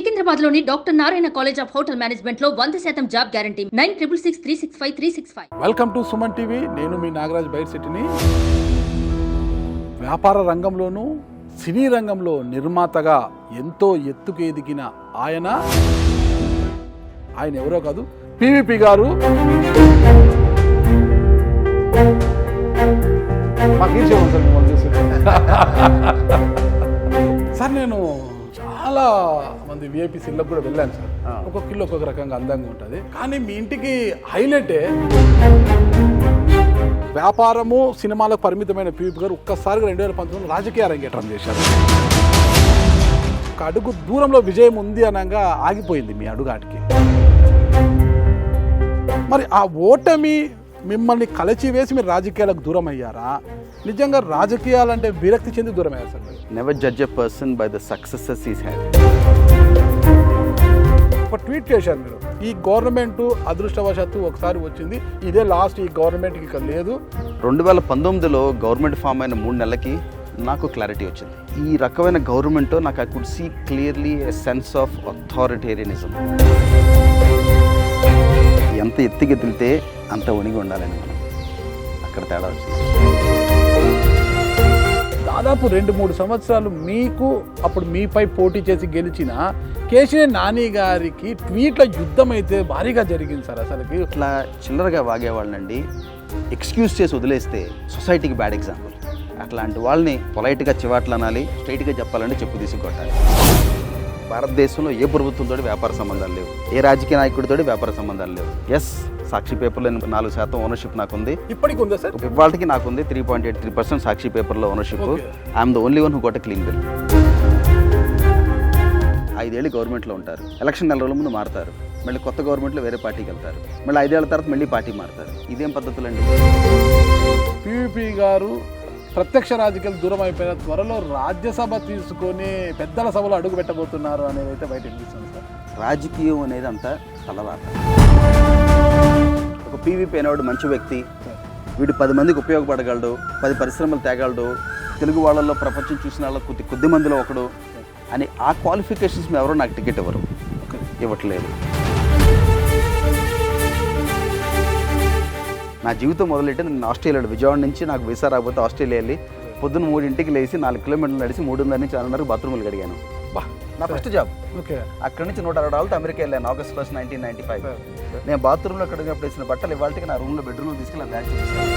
సికింద్రాబాద్లోని doctor Narayana college of hotel మేనేజ్మెంట్లో 100% job guarantee 966365 welcome to Suman TV. నేను మీ నాగరాజ్ బైర్శెట్టిని. వ్యాపార రంగంలోనూ సినీ రంగంలో నిర్మాతగా ఎంతో ఎత్తుకు ఎదిగిన ఆయన ఎవరో కాదు, పివిపి గారు. మాకు ఈ సార్ మిమ్మల్ని చూసి సార్ నేను చాలా మంది విఐపి సిల్లకు కూడా వెళ్ళాను సార్. ఒక్కొక్క ఇల్లు ఒక్కొక్క రకంగా అందంగా ఉంటుంది. కానీ మీ ఇంటికి హైలైటే వ్యాపారము సినిమాలకు పరిమితమైన పివిపి గారు ఒక్కసారిగా 2019 రాజకీయ అరంగేట్రం చేశారు. ఒక అడుగు దూరంలో విజయం ఉంది అనగా ఆగిపోయింది మీ అడుగాటికి. మరి ఆ ఓటమి మిమ్మల్ని కలచివేసి మీరు రాజకీయాలకు దూరం అయ్యారా? నిజంగా రాజకీయాలంటే విరక్తి చెంది దూరం అయ్యారు sir? Never judge a person by the successes he's had. ఒక ట్వీట్ చేశారు మీరు, ఈ గవర్నమెంట్ అదృష్టవశాత్తు ఒకసారి వచ్చింది, ఇదే లాస్ట్, ఈ గవర్నమెంట్కి ఇక లేదు. 2019లో గవర్నమెంట్ ఫామ్ అయిన 3 నెలలకి నాకు క్లారిటీ వచ్చింది. ఈ రకమైన గవర్నమెంట్ నాకు I could see clearly a sense of authoritarianism. ఎంత ఎత్తుకెదిలితే అంత వణిగి ఉండాలని మనం అక్కడ తేడా వచ్చింది. దాదాపు 2-3 సంవత్సరాలు మీకు అప్పుడు మీపై పోటీ చేసి గెలిచిన కేసీఆర్ నాని గారికి ట్వీట్ల యుద్ధం అయితే భారీగా జరిగింది సార్. అసలుకి ఇట్లా చిల్లరగా వాగేవాళ్ళనండి ఎక్స్క్యూజ్ చేసి వదిలేస్తే సొసైటీకి బ్యాడ్ ఎగ్జాంపుల్. అట్లాంటి వాళ్ళని పొలైట్గా చివాట్లు అనాలి, స్ట్రైట్గా చెప్పాలంటే చెప్పు తీసుకొట్టాలి. భారతదేశంలో ఏ ప్రభుత్వంతో వ్యాపార సంబంధాలు లేవు, ఏ రాజకీయ నాయకుడితో వ్యాపార సంబంధాలు లేవు. ఎస్, సాక్షి పేపర్లో 4% ఓనర్షిప్ నాకుంది. ఇప్పటికి ఉందా సార్? ఇవాళకి నాకుంది 3.83% సాక్షి పేపర్లో ownership. I'm the only one who got a clean bill. 5 ఏళ్ళు గవర్నమెంట్లో ఉంటారు, ఎలక్షన్ 4 రోజుల ముందు మారుతారు, మళ్ళీ కొత్త గవర్నమెంట్లో వేరే పార్టీకి వెళ్తారు, మళ్ళీ 5 ఏళ్ల తర్వాత మళ్ళీ పార్టీ మారుతారు. ఇదేం పద్ధతులండి? పివిపి గారు ప్రత్యక్ష రాజకీయాలు దూరం అయిపోయిన త్వరలో రాజ్యసభ తీసుకొని పెద్దల సభలో అడుగు పెట్టబోతున్నారు అనేది అయితే బయట వినిపిస్తుంది సార్. రాజకీయం అనేది అంతా తలరాత. ఒక పివిపి అనేవాడు మంచి వ్యక్తి, వీడు 10 మందికి ఉపయోగపడగలడు, 10 పరిశ్రమలు తేగలడు, తెలుగు వాళ్ళల్లో ప్రపంచం చూసిన వాళ్ళ కొద్ది మందిలో ఒకడు అని ఆ క్వాలిఫికేషన్స్ ఎవరో నాకు టికెట్ ఇవ్వట్లేదు. నా జీవితం మొదలెట్టి నేను ఆస్ట్రేలియా, విజయవాడ నుంచి నాకు వీసా రాకపోతే ఆస్ట్రేలియా వెళ్ళి పొద్దున్న 3 లేచి 4 కిలోమీటర్లు నడిచి 3:30 నుంచి 6:30 బాత్రూమ్లు కడిగాను. నా ఫస్ట్ జాబ్. ఓకే. అక్కడి నుంచి 160 అమెరికా వెళ్ళాను ఆగస్ట్ 1, 1995. నేను బాత్రూంలో కడిగినప్పుడు వేసిన బట్టలు ఇవాళకి నా రూమ్లో బెడ్రూమ్లో తీసుకెళ్ళి బ్యాగ్ చూపిస్తాను.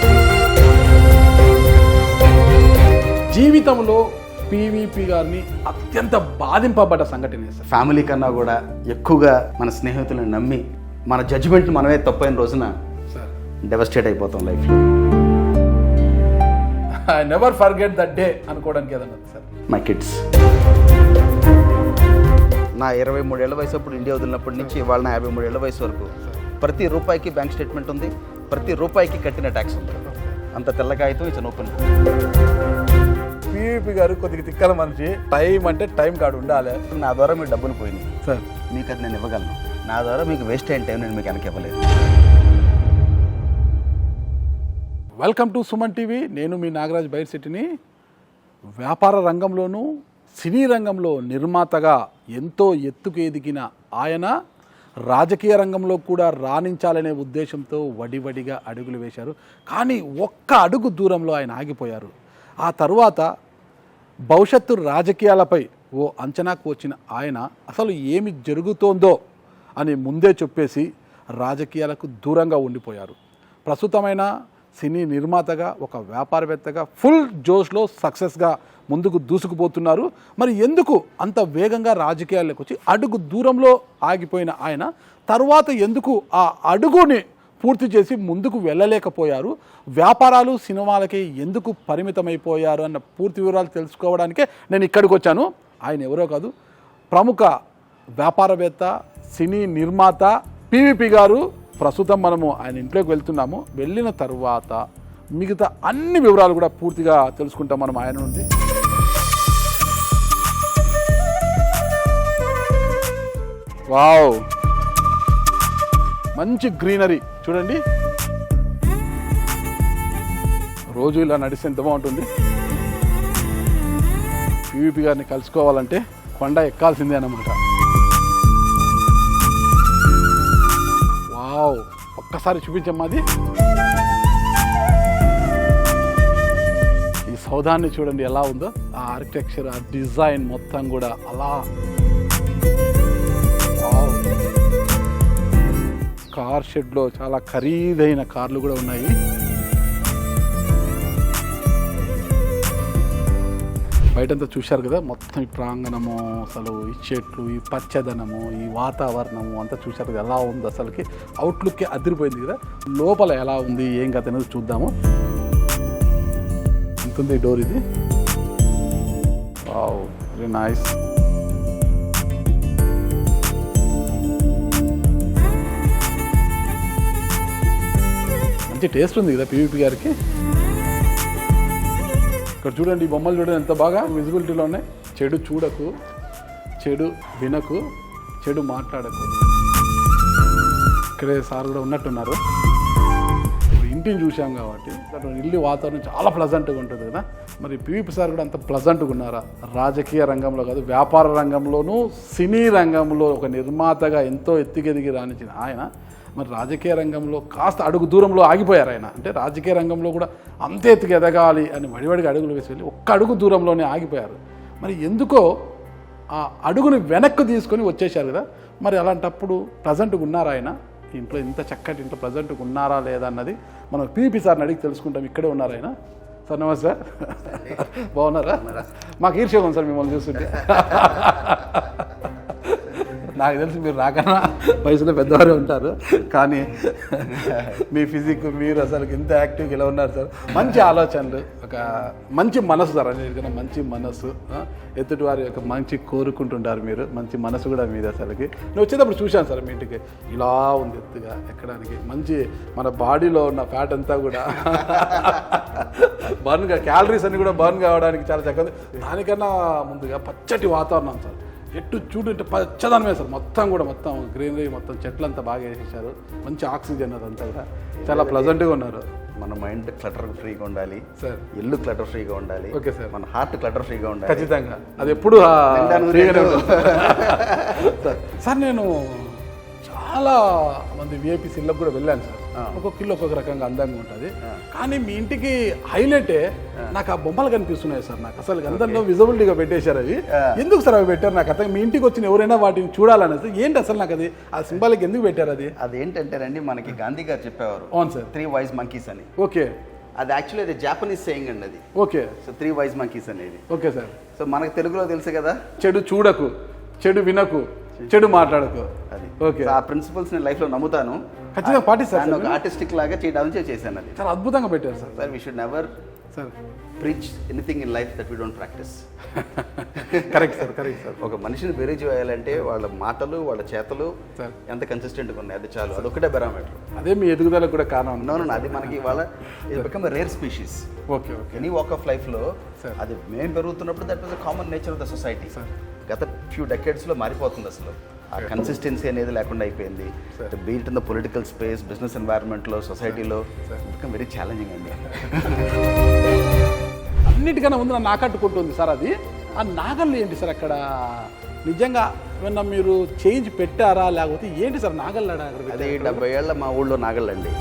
జీవితంలో పివిపి గారిని అత్యంత బాధింపబడ్డ సంఘటన సార్. ఫ్యామిలీ కన్నా కూడా ఎక్కువగా మన స్నేహితులను నమ్మి మన జడ్జిమెంట్ మనమే తప్పైన రోజున డెవస్టేట్ అయిపోతాం లైఫ్లో. I never forget that day అనుకోవడానికి ఏదన్నా సార్? My kids. నా 23 ఏళ్ల వయసు అప్పుడు ఇండియా వదిలినప్పటి నుంచి ఇవాళ నా 53 ఏళ్ల వయసు వరకు ప్రతి రూపాయికి బ్యాంక్ స్టేట్మెంట్ ఉంది, ప్రతి రూపాయికి కట్టిన ట్యాక్స్ ఉంది. అంత తెల్లకాయతో ఇట్స్ ఓపెన్. పివిపి గారు కొద్దిగా తిక్కల మనిషి, టైం అంటే టైం కాడు ఉండాలి. నా ద్వారా మీకు డబ్బులు పోయినాయి సార్, మీకు అది నేను ఇవ్వగలను. నా ద్వారా మీకు వేస్ట్ అయిన టైం నేను మీకు వెనక్కి ఇవ్వలేదు. Welcome to Suman TV. నేను మీ నాగరాజ్ బైర్శెట్టిని. వ్యాపార రంగంలోనూ సినీ రంగంలో నిర్మాతగా ఎంతో ఎత్తుకు ఎదిగిన ఆయన రాజకీయ రంగంలో కూడా రాణించాలనే ఉద్దేశంతో వడివడిగా అడుగులు వేశారు. కానీ ఒక్క అడుగు దూరంలో ఆయన ఆగిపోయారు. ఆ తరువాత భవిష్యత్తు రాజకీయాలపై ఓ అంచనాకు వచ్చిన ఆయన అసలు ఏమి జరుగుతోందో అని ముందే చెప్పేసి రాజకీయాలకు దూరంగా ఉండిపోయారు. ప్రస్తుతమైన సినీ నిర్మాతగా, ఒక వ్యాపారవేత్తగా ఫుల్ జోష్లో సక్సెస్గా ముందుకు దూసుకుపోతున్నారు. మరి ఎందుకు అంత వేగంగా రాజకీయాల్లోకి వచ్చి అడుగు దూరంలో ఆగిపోయిన ఆయన తర్వాత ఎందుకు ఆ అడుగుని పూర్తి చేసి ముందుకు వెళ్ళలేకపోయారు? వ్యాపారాలు సినిమాలకి ఎందుకు పరిమితమైపోయారు అన్న పూర్తి వివరాలు తెలుసుకోవడానికే నేను ఇక్కడికి వచ్చాను. ఆయన ఎవరో కాదు, ప్రముఖ వ్యాపారవేత్త, సినీ నిర్మాత పివిపి గారు. ప్రస్తుతం మనము ఆయన ఇంట్లోకి వెళ్తున్నాము. వెళ్ళిన తర్వాత మిగతా అన్ని వివరాలు కూడా పూర్తిగా తెలుసుకుంటాం మనం ఆయన నుండి. వావ్, మంచి గ్రీనరీ చూడండి. రోజు ఇలా నడిస్తే ఎంత బాగుంటుంది. పివిపి గారిని కలుసుకోవాలంటే కొండ ఎక్కాల్సిందే అన్నమాట. వావ్, ఒక్కసారి చూపించమ్మా అది. ఈ సౌధాన్ని చూడండి ఎలా ఉందో, ఆ ఆర్కిటెక్చర్, ఆ డిజైన్ మొత్తం కూడా అలా. వావ్. కార్ షెడ్లో చాలా ఖరీదైన కార్లు కూడా ఉన్నాయి. బయటంతా చూశారు కదా, మొత్తం ఈ ప్రాంగణము, అసలు ఈ చెట్లు, ఈ పచ్చదనము, ఈ వాతావరణము అంతా చూశారు కదా ఎలా ఉంది. అసలుకి అవుట్లుక్కే అదిరిపోయింది కదా. లోపల ఎలా ఉంది, ఏం కథ అనేది చూద్దాము. ఉంటుంది డోర్ ఇది. Wow, very nice. మంచి టేస్ట్ ఉంది కదా పీవీపీ గారికి. ఇక్కడ చూడండి, ఈ బొమ్మలు చూడండి ఎంత బాగా విజిబిలిటీలో ఉన్నాయి. చెడు చూడకు, చెడు వినకు, చెడు మాట్లాడకు. ఇక్కడే సార్ కూడా ఉన్నట్టున్నారు. ఇప్పుడు ఇంటిని చూసాం కాబట్టి ఇల్లు వాతావరణం చాలా ప్లజెంట్గా ఉంటుంది కదా. మరి పీవీపీ సార్ కూడా అంత ప్లజెంట్గా ఉన్నారా? రాజకీయ రంగంలో కాదు, వ్యాపార రంగంలోనూ, సినీ రంగంలో ఒక నిర్మాతగా ఎంతో ఎత్తుకెదిగి రాణించిన ఆయన మరి రాజకీయ రంగంలో కాస్త అడుగు దూరంలో ఆగిపోయారు ఆయన. అంటే రాజకీయ రంగంలో కూడా అంతే ఎత్తుకు ఎదగాలి అని వడివడిగా అడుగులు వేసి వెళ్ళి ఒక్క అడుగు దూరంలోనే ఆగిపోయారు. మరి ఎందుకో ఆ అడుగుని వెనక్కి తీసుకొని వచ్చేసారు కదా. మరి అలాంటప్పుడు ప్రజెంట్గా ఉన్నారా ఆయన ఇంట్లో? ఇంత చక్కటి ఇంట్లో ప్రజెంట్గా ఉన్నారా లేదా అన్నది మనం పీవీపీ సార్ని అడిగి తెలుసుకుంటాం. ఇక్కడే ఉన్నారు ఆయన. సార్ నమస్తే. బాగున్నారా? మాకు ఈర్ష్య ఉంది సార్ మిమ్మల్ని చూస్తుంటే. నాకు తెలిసి మీరు రాకన్నా వయసులో పెద్దవారే ఉంటారు, కానీ మీ ఫిజిక్, మీరు అసలు ఇంత యాక్టివ్గా ఇలా ఉన్నారు సార్. మంచి ఆలోచనలు, ఒక మంచి మనసు సార్. అన్నిటికన్నా మంచి మనసు, ఎదుటి వారి యొక్క మంచి కోరుకుంటుంటారు మీరు. మంచి మనసు కూడా మీది. అసలుకి నేను వచ్చేటప్పుడు చూశాను సార్ మీ ఇంటికి, ఇలా ఉంది ఎత్తుగా ఎక్కడానికి. మంచి మన బాడీలో ఉన్న ఫ్యాట్ అంతా కూడా బర్న్గా, క్యాలరీస్ అన్ని కూడా బర్న్ కావడానికి చాలా చక్కగా. దానికన్నా ముందుగా పచ్చటి వాతావరణం సార్. ఎట్టు చూడంటే పచ్చదనమే సార్. మొత్తం కూడా మొత్తం గ్రీనరీ, మొత్తం చెట్లంతా బాగా వేసేసారు. మంచి ఆక్సిజన్ అదంతా కూడా చాలా ప్లజెంట్గా ఉన్నారు. మన మైండ్ క్లటర్ ఫ్రీగా ఉండాలి సార్, ఇల్లు క్లటర్ ఫ్రీగా ఉండాలి. Okay sir. మన హార్ట్ క్లటర్ ఫ్రీగా ఉండాలి. ఖచ్చితంగా అది ఎప్పుడు ఫ్రీగానే ఉంటుంది సార్. నేను చాలా మంది విఐపీస్ ఇళ్ళకు కూడా వెళ్ళాను సార్. ఒక్కొక్క ఇల్లు ఒక్కొక్క రకంగా అందంగా ఉంటుంది. కానీ మీ ఇంటికి హైలైటే నాకు ఆ బొమ్మలు కనిపిస్తున్నాయి సార్. నాకు అసలు అందరిలో విజిబిలిటీగా పెట్టేశారు అవి. ఎందుకు సార్ అవి పెట్టారు? నాకు అర్థం. మీ ఇంటికి వచ్చిన ఎవరైనా వాటిని చూడాలనేసి ఏంటి అసలు నాకు అది ఆ సింబాలిక్ ఎందుకు పెట్టారు? అది అదేంటంటేనండి, మనకి గాంధీ గారు చెప్పేవారు. అవును సార్. 3 wise monkeys అని. ఓకే. అది యాక్చువల్లీ అది జాపనీస్ సేయింగ్ అండి అది. ఓకే. సో 3 wise monkeys అనేది. Okay sir. సో మనకు తెలుగులో తెలుసు కదా, చెడు చూడకు, చెడు వినకు, చెడు మాట్లాడకు. అది ఓకే. ఆ ప్రిన్సిపల్స్ నేను లైఫ్లో నమ్ముతాను. ఖచ్చితంగా పాటిస్తాను. ఒక ఆర్టిస్టిక్ లాగా చేయడానికి చేశాను. అది చాలా అద్భుతంగా పెట్టారు sir. Sir, we should never sir preach anything in life that we don't practice. Correct sir, correct sir. ఒక మనిషిని బెరీ చేయాలంటే వాళ్ళ మాటలు, వాళ్ళ చేతలు ఎంత కన్సిస్టెంట్గా ఉన్నాయి అది చాలు. అదొకటే బెరామీటర్. అదే మీ ఎదుగుదలకు కూడా కారణం. అవును, అది మనకి వాళ్ళ become rare species. Okay, okay. Any walk of లైఫ్లో అది మేము పెరుగుతున్నప్పుడు that was the common nature of the society. గత ఫ్యూ డెకేడ్స్లో మారిపోతుంది అసలు. ఆ కన్సిస్టెన్సీ అనేది లేకుండా అయిపోయింది. Be it in the political space, business ఎన్వైరన్మెంట్లో, సొసైటీలో బికమ్ వెరీ ఛాలెంజింగ్ అండి. అన్నిటికన్నా ముందు నన్ను ఆకట్టుకుంటుంది సార్ అది. ఆ నాగళ్ళు ఏంటి సార్ అక్కడ? నిజంగా ఏమన్నా మీరు చేంజ్ పెట్టారా లేకపోతే ఏంటి సార్ నాగళ్ళు? అది 70 ఏళ్ళ మా ఊళ్ళో నాగళ్ళండి.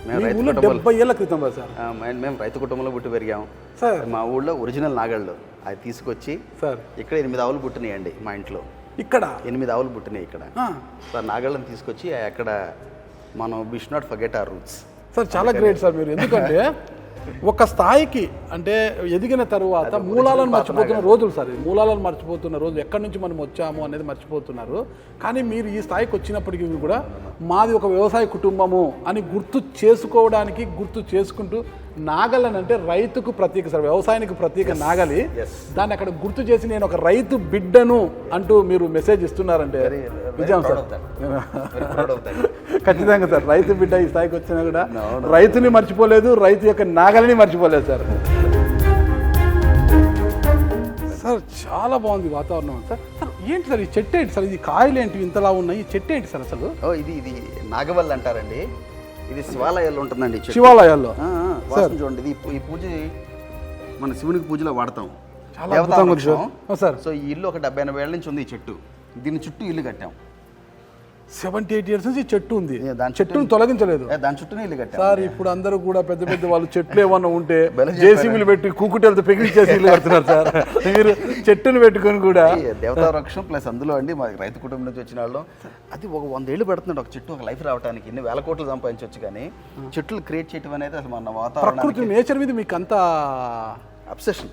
మేము 70 ఏళ్ళ క్రితం సార్. మేము రైతు కుటుంబంలో పుట్టి పెరిగాం సార్. మా ఊళ్ళో ఒరిజినల్ నాగళ్ళు అది తీసుకొచ్చి సార్ ఇక్కడ 8 ఆవులు పుట్టినాయండి మా ఇంట్లో. ఇక్కడ 8 ఆవులు పుట్టినాయి ఇక్కడ. సార్ నాగళ్ళని తీసుకొచ్చి అక్కడ మనం we should not forget our roots. Sir చాలా గ్రేట్ సార్ మీరు. ఎందుకంటే ఒక స్థాయికి అంటే ఎదిగిన తరువాత మూలాలను మర్చిపోతున్న రోజులు సార్. మూలాలను మర్చిపోతున్న రోజు, ఎక్కడి నుంచి మనం వచ్చాము అనేది మర్చిపోతున్నారు. కానీ మీరు ఈ స్థాయికి వచ్చినప్పటికీ కూడా మాది ఒక వ్యవసాయ కుటుంబము అని గుర్తు చేసుకోవడానికి, గుర్తు చేసుకుంటూ నాగలని అంటే రైతుకు ప్రతీక సార్, వ్యవసాయానికి ప్రతీక నాగలి. దాన్ని అక్కడ గుర్తు చేసి నేను ఒక రైతు బిడ్డను అంటూ మీరు మెసేజ్ ఇస్తున్నారంటే నిజం సార్. ఖచ్చితంగా సార్, రైతు బిడ్డ ఈ స్థాయికి వచ్చినా కూడా రైతుని మర్చిపోలేదు, రైతు యొక్క నాగలిని మర్చిపోలేదు సార్. సార్ చాలా బాగుంది వాతావరణం సార్. సార్ ఏంటి సార్ ఈ చెట్టు ఏంటి సార్? ఇది కాయలు ఏంటి ఇంతలా ఉన్నాయి? ఈ చెట్టు ఏంటి సార్ అసలు? ఇది నాగవల్లి అంటారండి. ఇది శివాలయాల్లో ఉంటుందండి. శివాలయాల్లో చూడండి. ఇది ఈ పూజ మన శివునికి పూజలో వాడతాం. సార్. సో ఈ ఇల్లు ఒక 70-80 ఏళ్ళ నుంచి ఉంది ఈ చెట్టు. దీని చుట్టూ ఇల్లు కట్టాం. 78 years నుంచి చెట్టు ఉంది, దాని చెట్టును తొలగించలేదు దాని చుట్టూనే ఇల్లు కట్టాం సార్. ఇప్పుడు అందరూ కూడా పెద్ద పెద్ద వాళ్ళు చెట్లు ఏమన్నా ఉంటే జేసీబీలు పెట్టి కూకుటెలతో పెగిలిచేసి ఇల్లు కడుతున్నారు సార్. మీరు చెట్టును పెట్టుకొని కూడా దేవతా వృక్షం ప్లస్ అందులో అండి మా రైతు కుటుంబం నుంచి వచ్చిన వాళ్ళు అది ఒక 100 ఏళ్ళు పడుతుంది ఒక చెట్టు ఒక లైఫ్ రావడానికి. ఇన్ని వేల కోట్లు సంపాదించవచ్చు, కానీ చెట్లు క్రియేట్ చేయడం అనేది అసలు మన వాతావరణం ప్రకృతి నేచర్ మీద మీకు అంతా అబ్సెషన్.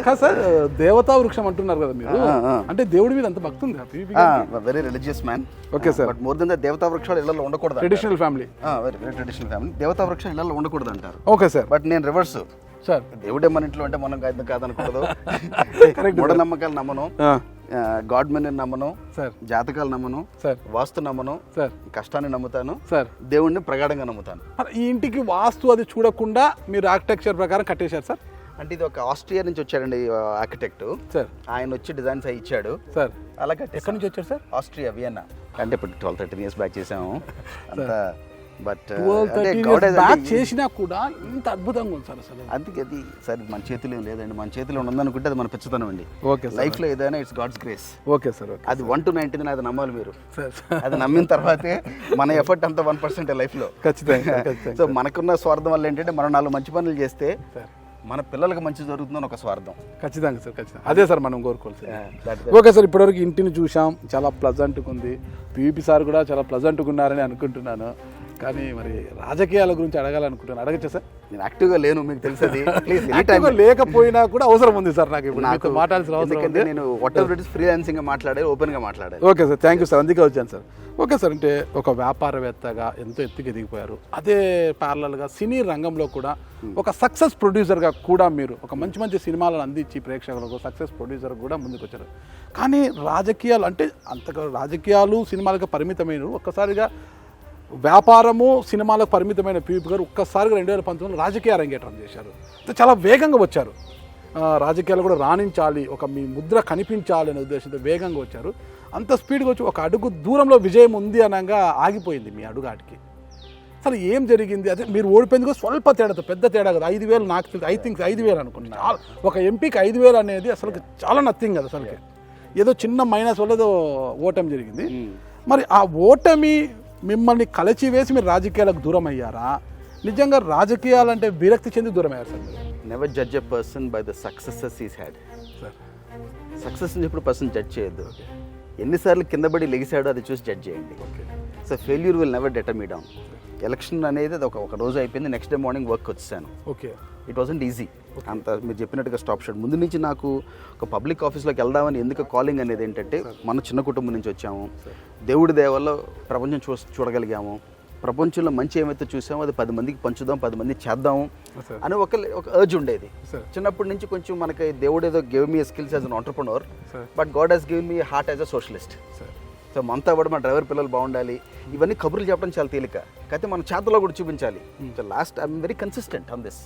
కాదు సార్, దేవతా వృక్షం అంటున్నారు కదా మీరు, అంటే దేవుడి మీద అంత భక్తి ఉంది? Very religious man. Okay sir. But more than that దేవతా వృక్షాలు ఇళ్లలో ఉండకూడదు. Traditional family. Very very traditional family. దేవతా వృక్షాలు ఇళ్లలో ఉండకూడదు అంటారు. Okay sir. బట్ నేను రివర్స్ సార్. దేవుడే మన ఇంట్లో అంటే మనం కాదనకూడదు. మూఢనమ్మకాలు నమ్మను, గాడ్ మెన్ నమ్మను సార్, జాతకాలు నమ్మను సార్, వాస్తు నమ్మను సార్, కష్టాన్ని నమ్ముతాను సార్, దేవుడిని ప్రగాఢంగా నమ్ముతాను. ఈ ఇంటికి వాస్తు అది చూడకుండా మీరు ఆర్కిటెక్చర్ ప్రకారం కట్టేశారు సార్? అంటే ఇది ఒక ఆస్ట్రియా నుంచి వచ్చాడండి ఆర్కిటెక్ట్ సార్. ఆయన వచ్చి డిజైన్స్ అవి ఇచ్చాడు సార్. అలా ఎక్కడి నుంచి వచ్చారు సార్? Austria Vienna. అంటే ఇప్పుడు 12-13 years బ్యాక్ చేసాము అంతా. బట్ చేసినా కూడా ఇంత అద్భుతంగా ఉంది సార్ అసలు. అందుకే అది సార్ మన చేతిలో ఏం లేదండి, మన చేతిలో ఉందనుకుంటే అది మన పిచ్చతనం అండి. Okay sir. లైఫ్ లో ఏదైనా it's God's grace. Okay sir. అది 1 to 99 అది నమ్మాలి మీరు. అది నమ్మిన తర్వాతే మన ఎఫర్ట్ అంతా 1% లైఫ్ లో. ఖచ్చితంగా. సో మనకున్న స్వార్థం వల్ల ఏంటంటే మనం 4 మంచి పనులు చేస్తే మన పిల్లలకు మంచి జరుగుతుందని ఒక స్వార్థం. ఖచ్చితంగా సార్, ఖచ్చితంగా అదే సార్ మనం కోరుకోవాలి. ఓకే సార్, ఇప్పటివరకు ఇంటిని చూసాం, చాలా ప్లజెంట్గా ఉంది. పివిపి సార్ కూడా చాలా ప్లజెంట్గా ఉన్నారని అనుకుంటున్నాను. కానీ మరి రాజకీయాల గురించి అడగాలనుకుంటున్నాను, అడగచ్చా సార్? నేను యాక్టివ్గా లేను, మీకు తెలుసది. లేకపోయినా కూడా అవసరం ఉంది సార్ నాకు ఇప్పుడు నాకు మాట్లాడాల్సిన అవసరం ఉంది. నేను what ever it is freelancing గా మాట్లాడే, ఓపెన్ గా మాట్లాడాలి. Okay sir, thank you sir, అందుకే వచ్చాను సార్. ఓకే సార్, అంటే ఒక వ్యాపారవేత్తగా ఎంతో ఎత్తుకు ఎదిగిపోయారు, అదే ప్యారలల్గా సినీ రంగంలో కూడా ఒక సక్సెస్ ప్రొడ్యూసర్గా కూడా మీరు ఒక మంచి మంచి సినిమాలను అందించి ప్రేక్షకులకు సక్సెస్ ప్రొడ్యూసర్ కూడా ముందుకు వచ్చారు. కానీ రాజకీయాలు అంటే అంతగా రాజకీయాలు సినిమాలకు పరిమితమైన ఒక్కసారిగా వ్యాపారము సినిమాలకు పరిమితమైన పివిపి గారు ఒక్కసారిగా 2019 రాజకీయ అరంగేట్రం చేశారు. చాలా వేగంగా వచ్చారు, రాజకీయాలు కూడా రాణించాలి, ఒక మీ ముద్ర కనిపించాలి అనే ఉద్దేశంతో వేగంగా వచ్చారు. అంత స్పీడ్గా వచ్చి ఒక అడుగు దూరంలో విజయం ఉంది అనగా ఆగిపోయింది మీ అడుగాటికి. అసలు ఏం జరిగింది? అదే మీరు ఓడిపోయింది స్వల్ప తేడాతో, పెద్ద తేడా కదా. 5,000 నాకు తెలిసి 5,000 అనుకుంటున్నాను. ఒక ఎంపీకి 5,000 అనేది అసలు చాలా నథింగ్ కదా అసలుకి. ఏదో చిన్న మైనస్ వల్ల ఏదో ఓటమి జరిగింది. మరి ఆ ఓటమి మిమ్మల్ని కలచివేసి మీరు రాజకీయాలకు దూరం అయ్యారా? నిజంగా రాజకీయాలంటే విరక్తి చెంది దూరం అయ్యారు సార్ మీరు? Never judge a person by the successes is had. Success ఎప్పుడు పర్సన్ జడ్జ్ చేయొద్దు. ఎన్నిసార్లు కింద పడి లెగిసాడో అది చూసి జడ్జ్ చేయండి. So failure will never డెటర్ me down. Election అనేది అది ఒక రోజు అయిపోయింది, నెక్స్ట్ డే మార్నింగ్ వర్క్ వచ్చేసాను. Okay, it wasn't easy. అంత మీరు చెప్పినట్టుగా స్టాప్ షాట్. ముందు నుంచి నాకు ఒక పబ్లిక్ ఆఫీస్లోకి వెళ్దామని ఎందుకు కాలింగ్ అనేది ఏంటంటే, మన చిన్న కుటుంబం నుంచి వచ్చాము, దేవుడి దయ వల్ల ప్రపంచం చూడగలిగాము, ప్రపంచంలో మంచి ఏమైతే చూసామో అది 10 మందికి పంచుదాం, 10 మంది చేద్దాము అని ఒక అర్జ్ ఉండేది. చిన్నప్పటి నుంచి కొంచెం మనకి దేవుడు ఏదో give me skills as an entrepreneur, but God has given me heart as a socialist. So మనతో పాటు మన డ్రైవర్ పిల్లలు బాగుండాలి, ఇవన్నీ కబుర్లు చెప్పడం చాలా తేలిక, కాకపోతే మన చేతలో కూడా చూపించాలి. So last I'm very consistent on this.